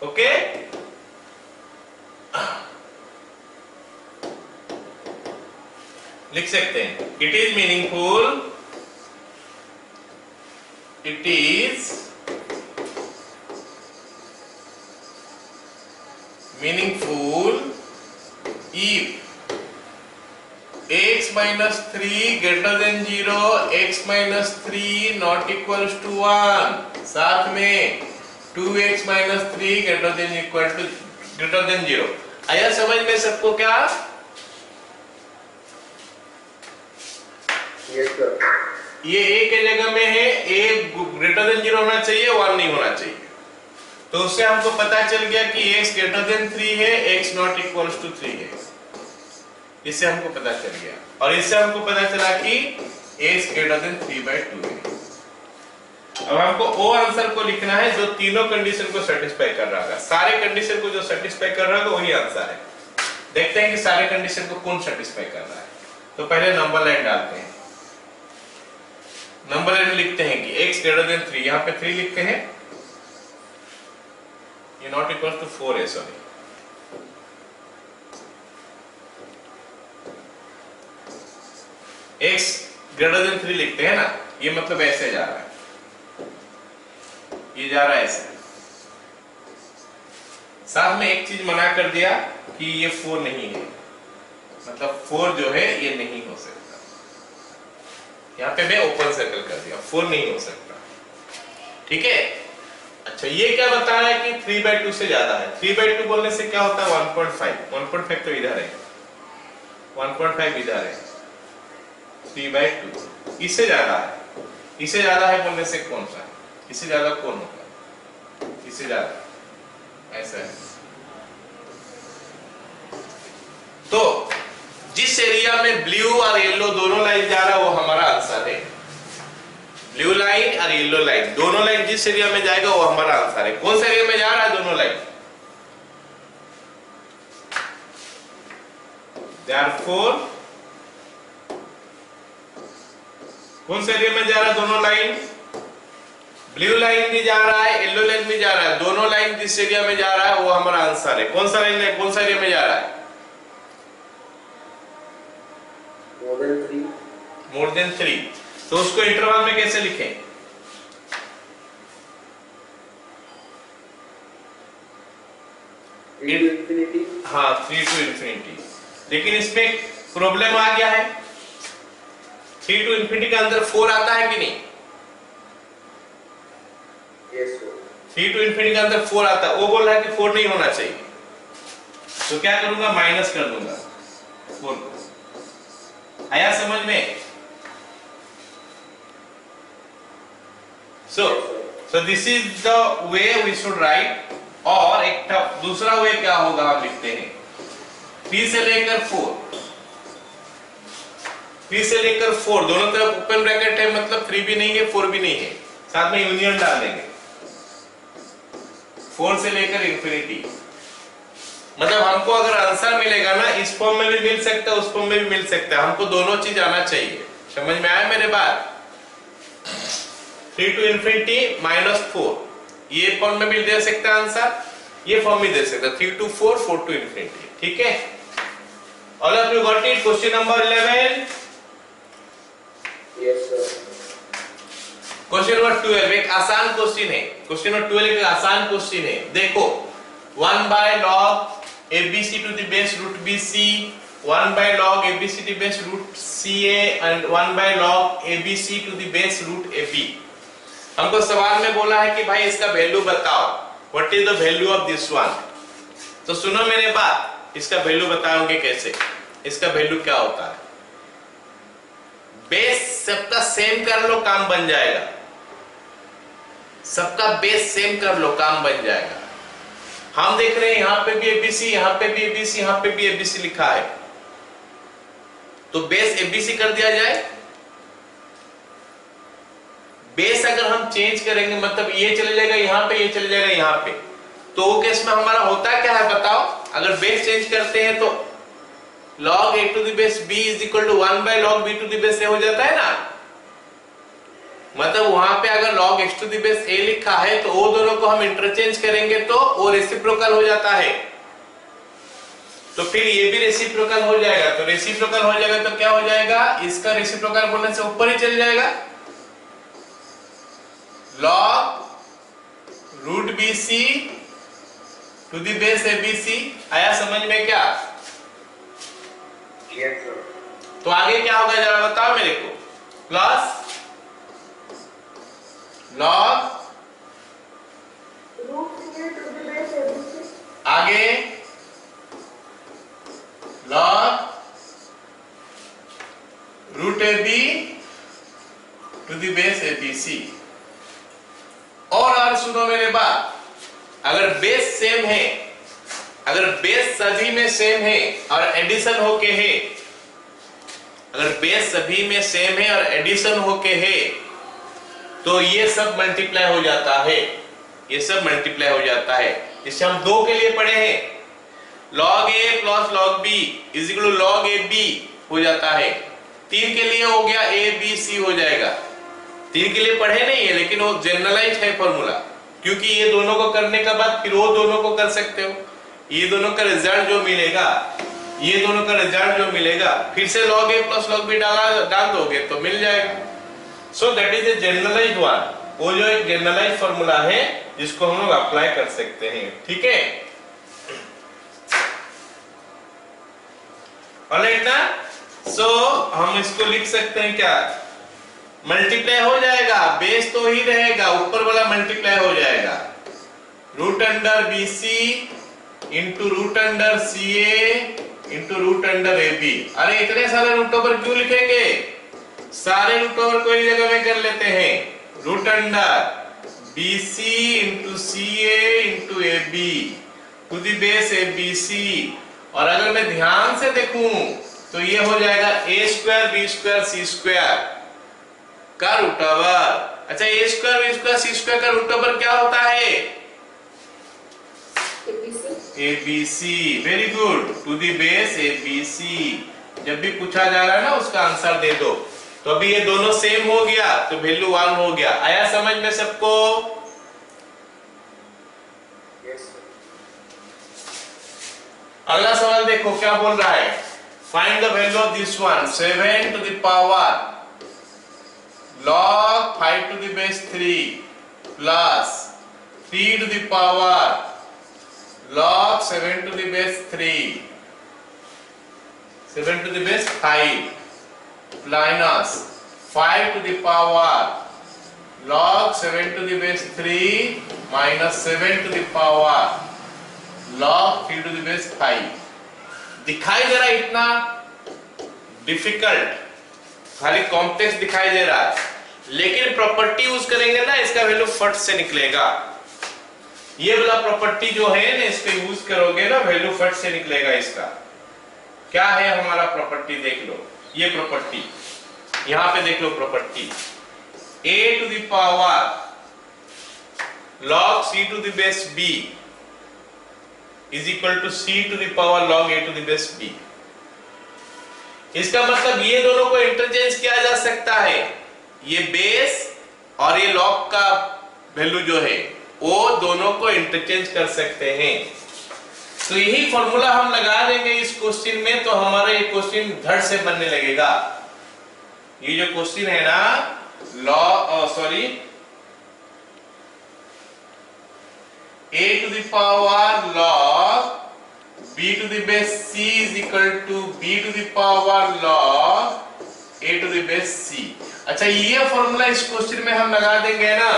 Speaker 1: ओके। लिख सकते हैं it is meaningful it is meaningful if x minus 3 greater than 0, x minus 3 not equals to 1, साथ में 2x minus 3 greater than 0। आया समझ में सबको क्या?
Speaker 3: Yes sir.
Speaker 1: ये a के जगह में है, a ग्रेटर देन 0 होना चाहिए, 1 नहीं होना चाहिए। तो उससे हमको पता चल गया कि x ग्रेटर देन 3 है, x नॉट इक्वल्स टू 3 है। इससे हमको पता चल गया, और इससे हमको पता चला कि x ग्रेटर देन 3/2 है। अब हमको ओ आंसर को लिखना है जो तीनों कंडीशन को सेटिस्फाई कर रहा है। सारे कंडीशन को जो सेटिस्फाई कर रहा है वही आंसर है। देखते हैं कि सारे कंडीशन को कौन सेटिस्फाई कर रहा है। तो पहले नंबर लाइन डालते हैं। नंबर लाइन लिखते हैं कि x ग्रेटर देन 3, यहाँ पे 3 लिखते हैं, ये नॉट इक्वल टू 4 है, सॉरी। x ग्रेटर देन 3 लिखते हैं ना, ये मतलब ऐसे जा रहा है, ये जा रहा है ऐसे। साथ में एक चीज मना कर दिया कि ये 4 नहीं है, मतलब 4 जो है ये नहीं हो सकता। यहाँ पे मैं ओपन सर्कल कर दिया, 4 नहीं हो सकता, ठीक है। अच्छा, ये क्या बता रहा है कि 3/2 से ज्यादा है। 3/2 बोलने से क्या होता है? 1.5। 1.5 तो इधर है, 1.5 इधर है, 3/2 इससे ज्यादा है। इससे ज्यादा है बोलने से कौन सा है? इससे ज्यादा कौन होगा? इससे ज्यादा ऐसा है। तो जिस एरिया में ब्लू और येलो दोनों लाइन जा रहा है वो हमारा आंसर है। ब्लू लाइन और येलो लाइन दोनों लाइन जिस एरिया में जाएगा वो हमारा आंसर है। कौन से एरिया में जा रहा है दोनों लाइन? Therefore, कौन से एरिया में जा रहा है दोनों लाइन? ब्लू लाइन भी जा रहा है, येलो लाइन भी जा रहा है। दोनों लाइन जिस एरिया में जा रहा है वो हमारा आंसर है। कौन सा लाइन है, कौन सा एरिया में जा रहा है? More than 3। तो उसको इंटरवल में कैसे लिखें?
Speaker 3: इंफिनिटी।
Speaker 1: हाँ, 3 to infinity। लेकिन इसमें प्रॉब्लम आ गया है, 3 to infinity के अंदर 4 आता है कि नहीं?
Speaker 3: Yes sir.
Speaker 1: 3 to infinity के अंदर 4 आता है। वो बोल रहा है कि 4 नहीं होना चाहिए, तो क्या करूंगा? माइनस कर दूंगा 4 को। आया समझ में? So this is the way we should write। और एक दूसरा वे क्या होगा, हम लिखते हैं 3 से लेकर 4, 3 से लेकर 4 दोनों तरफ ओपन ब्रैकेट है, मतलब 3 भी नहीं है 4 भी नहीं है, साथ में यूनियन डाल देंगे 4 से लेकर इंफिनिटी। मतलब हमको अगर आंसर मिलेगा ना, इस फॉर्म में भी मिल सकता है, उस फॉर्म में भी मिल सकता है, हमको दोनों चीज आना चाहिए। समझ में आया मेरे बात? 3 to infinity -4 ये फॉर्म में भी दे सकता है आंसर, ये फॉर्म में दे सकता है 3 to 4, 4 to infinity। ठीक है, all of you got it? Question number 11।
Speaker 3: Yes sir.
Speaker 1: Question number 12 एक आसान क्वेश्चन है। क्वेश्चन नंबर 12 एक आसान क्वेश्चन है। देखो, 1/log ABC to the base root BC, 1/log ABC to the base root CA and 1/log ABC to the base root AB। हमको सवाल में बोला है कि भाई इसका वैल्यू बताओ, what is the value of this one. तो सुनो मेरे बात, इसका वैल्यू बताओगे कैसे? इसका वैल्यू क्या होता है? बेस सबका सेम कर लो, काम बन जाएगा। सबका बेस सेम कर लो, काम बन जाएगा। हम देख रहे हैं यहाँ पे भी ABC, यहाँ पे भी ABC, यहाँ पे भी ABC लिखा है, तो बेस ABC कर दिया जाए। बेस अगर हम चेंज करेंगे, मतलब ये चले जाएगा यहाँ पे, ये चले जाएगा यहाँ पे, तो वो केस में हमारा होता क्या है बताओ? अगर बेस चेंज करते हैं तो log a to the base b is equal to 1/log b to the base a हो जाता है ना। मतलब वहां पे अगर log x to the base a लिखा है तो वो दोनों को हम इंटरचेंज करेंगे तो वो रेसिप्रोकल हो जाता है, तो फिर ये भी रेसिप्रोकल हो जाएगा। तो रेसिप्रोकल हो जाएगा तो क्या हो जाएगा? इसका रेसिप्रोकल बोलने से ऊपर ही चल जाएगा। Log root B C to the base A B C. आया समझ में क्या?
Speaker 3: Yes, sir.
Speaker 1: तो आगे क्या होगा जरा बताओ मेरे को। Plus log
Speaker 2: root C to the base ABC,
Speaker 1: आगे log root A B to the base A B C. और सुनो मेरे बात, अगर बेस सेम है, अगर बेस सभी में सेम है और एडिशन होके है, अगर बेस सभी में सेम है और एडिशन होके है, तो ये सब मल्टीप्लाई हो जाता है, ये सब मल्टीप्लाई हो जाता है। इससे हम 2 के लिए पढ़े हैं, log a plus log b is equal to log a b हो जाता है। 3 के लिए हो गया a b c हो जाएगा। 3 के लिए पढ़े नहीं है, लेकिन वो जनरलाइज है फॉर्मूला, क्योंकि ये दोनों को करने के बाद फिर वो दोनों को कर सकते हो। ये दोनों का रिजल्ट जो मिलेगा, ये दोनों का रिजल्ट जो मिलेगा, फिर से log a plus log b डाल दोगे तो मिल जाएगा। So that is a generalized one. वो जो एक जनरलाइज्ड फॉर्मूला है जिसको हम लोग अप्लाई कर सकते हैं, ठीक है। ऑलराइट ना। सो हम इसको लिख सकते हैं क्या, मल्टीप्लाई हो जाएगा, बेस तो ही रहेगा, ऊपर वाला मल्टीप्लाई हो जाएगा। Root under B C into root under C A into root under A B. अरे इतने सारे रूट ओवर क्यों लिखेंगे, सारे रूट ओवर को एक जगह में कर लेते हैं। Root under B C into C A into A B to the base A B C. और अगर मैं ध्यान से देखूं तो ये हो जाएगा A square B square C square का रूट ओवर। अच्छा, A square B square C square का रूट ओवर क्या होता है, A B C. Very good, to the base A B C. जब भी पूछा जा रहा है ना उसका आंसर दे दो। तो अभी ये दोनों सेम हो गया तो वैल्यू 1 हो गया। आया समझ में सबको?
Speaker 3: Yes, sir.
Speaker 1: अगला सवाल देखो क्या बोल रहा है, find the value of this one. 7 to the power log 5 to the base 3 plus 3 to the power log 7 to the base 3, 7 to the base 5 minus 5 to the power log 7 to the base 3 minus 7 to the power log 3 to the base 5। दिखाई दे रहा है इतना difficult, खाली complex दिखाई दे रहा है, लेकिन property use करेंगे ना इसका वैल्यू फट से निकलेगा। ये वाला प्रॉपर्टी जो है ना इसको यूज करोगे ना वैल्यू फट से निकलेगा इसका। क्या है हमारा प्रॉपर्टी, देख लो ये प्रॉपर्टी, यहां पे देख लो property. a to the power log c to the base b is equal to c to the power log a to the base b। इसका मतलब ये दोनों को इंटरचेंज किया जा सकता है, ये बेस और ये log का वैल्यू जो है वो दोनों को इंटरचेंज कर सकते हैं। तो यही फॉर्मूला हम लगा देंगे इस क्वेश्चन में, तो हमारा ये क्वेश्चन धड़ से बनने लगेगा। ये जो क्वेश्चन है ना a to the power log b to the base c is equal to b to the power log a to the base c। अच्छा, ये फॉर्मूला इस क्वेश्चन में हम लगा देंगे ना।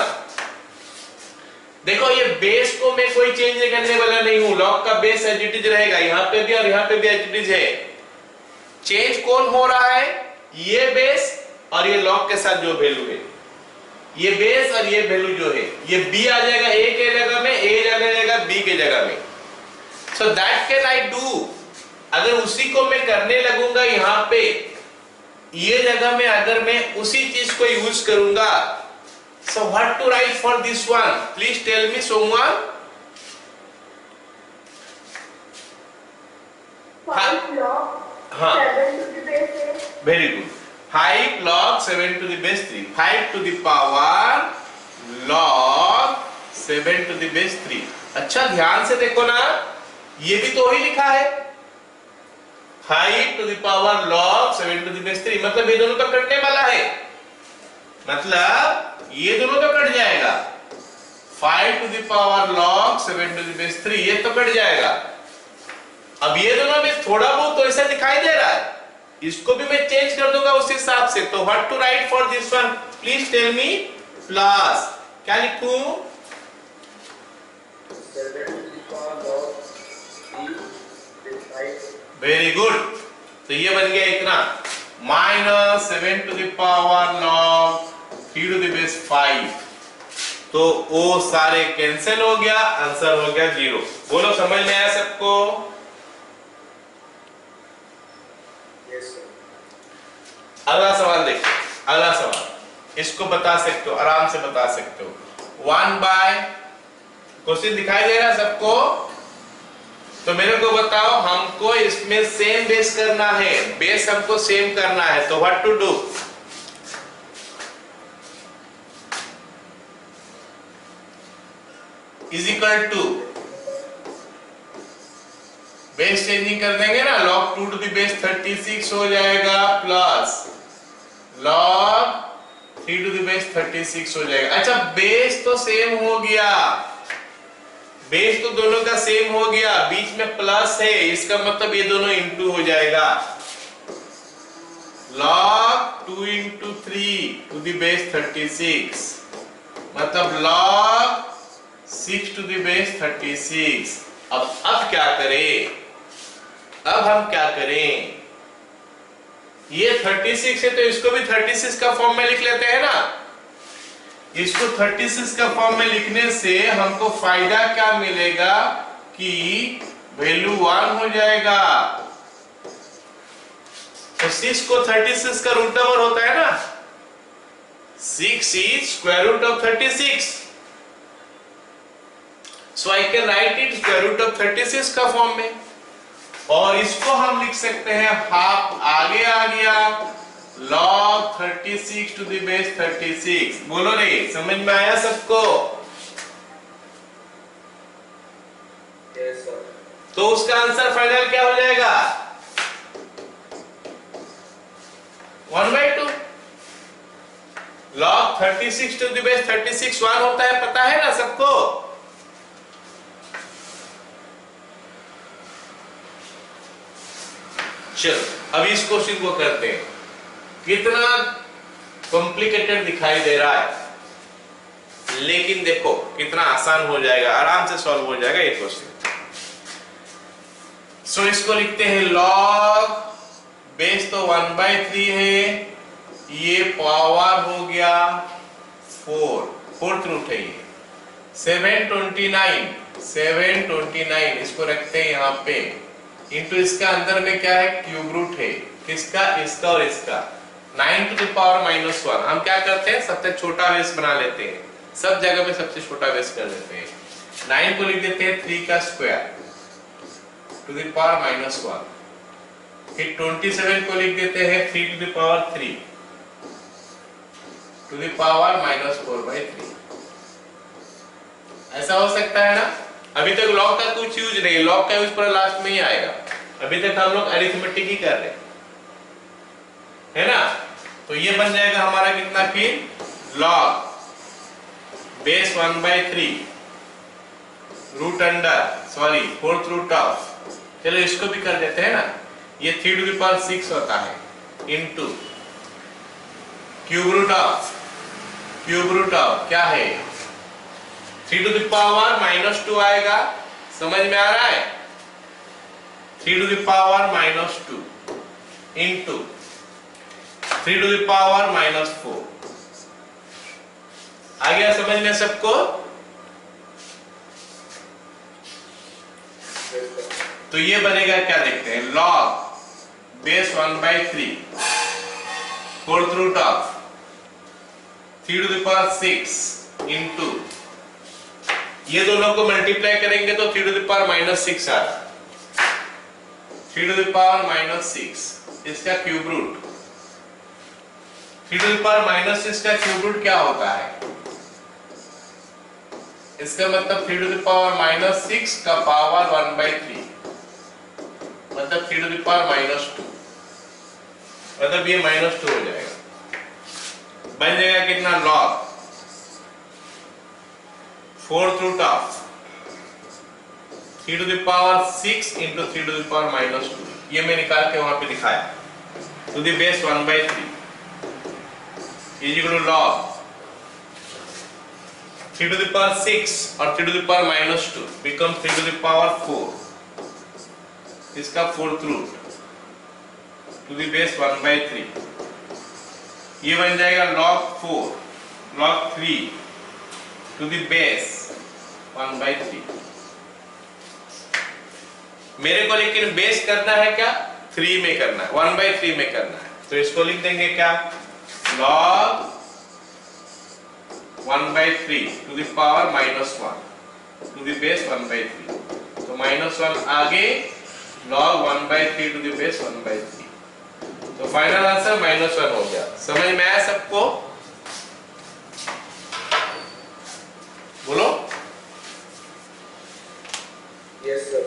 Speaker 1: देखो ये बेस को मैं कोई चेंज करने वाला नहीं हूं, लॉग का बेस एज इट इज रहेगा, यहां पे भी और यहां पे भी एज इट इज है। चेंज कौन हो रहा है, ये बेस और ये लॉग के साथ जो वैल्यू है, ये बेस और ये वैल्यू जो है, ये b आ जाएगा a के जगह में, a आ जाएगा b के जगह में। So that can I do. अगर उसी को मैं करने लगूंगा यहां पे, ये जगह में अगर मैं उसी चीज को यूज करूंगा, so what to write for this one, please tell me someone।
Speaker 2: 5 log
Speaker 1: हाँ
Speaker 2: 7 to the base 8,
Speaker 1: very good. 5 log 7 to the base 3, 5 to the power log 7 to the base 3। अच्छा ध्यान से देखो ना, ये भी तो ही लिखा है 5 to the power log 7 to the base 3, मतलब ये दोनों का कटने वाला है। मतलब ये दोनों तो कट जाएगा, 5 to the power log 7 to the base 3 ये तो कट जाएगा। अब ये दोनों में थोड़ा बहुत तो ऐसा दिखाई दे रहा है, इसको भी मैं चेंज कर दूंगा उस हिसाब से। तो what to write for this one, please tell me. Plus क्या लिखूं?
Speaker 3: 7 to the power log 3 with 5.
Speaker 1: Very good. तो ये बन गया इतना, minus 7 to the power log 3 to the base 5। तो वो सारे कैंसिल हो गया, आंसर हो गया 0। बोलो समझ में आया सबको?
Speaker 3: Yes sir.
Speaker 1: अगला सवाल देखो, अगला सवाल इसको बता सकते हो, आराम से बता सकते हो। 1 बाय, क्वेश्चन दिखाई दे रहा है सबको? तो मेरे को बताओ, हमको इसमें सेम बेस करना है, बेस हमको सेम करना है, तो what to do? Is equal to, base changing कर देंगे ना, log 2 टू द बेस 36 हो जाएगा plus log 3 to the base 36 हो जाएगा। अच्छा, बेस तो सेम हो गया, बेस तो दोनों का सेम हो गया, बीच में प्लस है, इसका मतलब ये दोनों इंटू हो जाएगा। log 2 into 3 to the base 36 मतलब log 6 टू द बेस 36। अब क्या करें? अब हम क्या करें? ये 36 है तो इसको भी 36 का फॉर्म में लिख लेते हैं ना। इसको 36 का फॉर्म में लिखने से हमको फायदा क्या मिलेगा कि वैल्यू 1 हो जाएगा। तो 6 को 36 का रूट ओवर होता है ना, 6 is square root of 36, so I can write it square root of 36 का फॉर्म में। और इसको हम लिख सकते हैं, हाफ आगे आ गया, log 36 टू द बेस 36। बोलो रे, समझ में आया सबको?
Speaker 3: Yes sir.
Speaker 1: तो उसका आंसर फाइनल क्या हो जाएगा? 1/2। log 36 टू द बेस 36 1 होता है, पता है ना सबको? चलो अब इस क्वेश्चन को करते हैं। कितना कॉम्प्लिकेटेड दिखाई दे रहा है, लेकिन देखो कितना आसान हो जाएगा, आराम से सॉल्व हो जाएगा ये क्वेश्चन। सो इसको लिखते हैं log, बेस तो 1/3 है, ये पावर हो गया 4, फोर्थ रूट है ये 729, इसको रखते हैं यहाँ पे, इंटू इसका अंदर में क्या है, क्यूब रूट है, किसका? इसका और इसका। 9 टू द पावर -1। हम क्या करते हैं, सबसे छोटा बेस बना लेते हैं, सब जगह में सबसे छोटा बेस कर देते हैं। 9 को लिख देते हैं 3 का स्क्वायर टू द पावर -1। फिर 27 को लिख देते हैं 3 to the power 3 to the power -4/3। ऐसा हो सकता है ना? अभी तक लॉग का कुछ यूज नहीं, लॉग का यूज पूरा लास्ट में ही आएगा। अभी तक हम लोग अरिथमेटिक ही कर रहे हैं ना। तो ये बन जाएगा हमारा कितना, फिर log base 1/3 root under sorry fourth root of, चलो इसको भी कर देते हैं ना, ये 3 टू द पावर 6 होता है इनटू क्यूब रूट ऑफ क्या है 3 टू द पावर -2 आएगा, समझ में आ रहा है? 3 to the power -2 into 3 to the power -4। आ गया समझ में सबको? तो ये बनेगा क्या, देखते हैं, log base 1/3 fourth root of 3 to the power 6 into, ये दोनों को मल्टीप्लाई करेंगे तो 3 टू द पावर -6 आ रहा, 3 टू द पावर -6 इसका cube root, 3 to the power -6 का क्यूब रूट क्या होता है, इसका मतलब 3 टू द पावर -6 का पावर 1/3 मतलब 3 टू द पावर -2, मतलब ये -2 हो जाएगा। बन जाएगा कितना, log fourth root of 3 to the power 6 into 3 to the power minus 2, ये मैं निकाल के वहां पे दिखाया, to the base 1/3 is equal to log 3 to the power 6 और 3 to the power minus 2 become 3 to the power 4, इसका fourth root to the base 1/3, ये बन जाएगा log 4 log 3 to the base 1/3। मेरे को लेकिन बेस करना है क्या, 3 में करना है, 1/3 में करना है, तो इसको लिख देंगे क्या, log 1/3 to the power -1 to the base 1/3, तो -1 आगे log 1/3 to the base 1/3, तो फाइनल आंसर -1 हो गया। समझ में आया सबको? बोलो।
Speaker 3: Yes sir.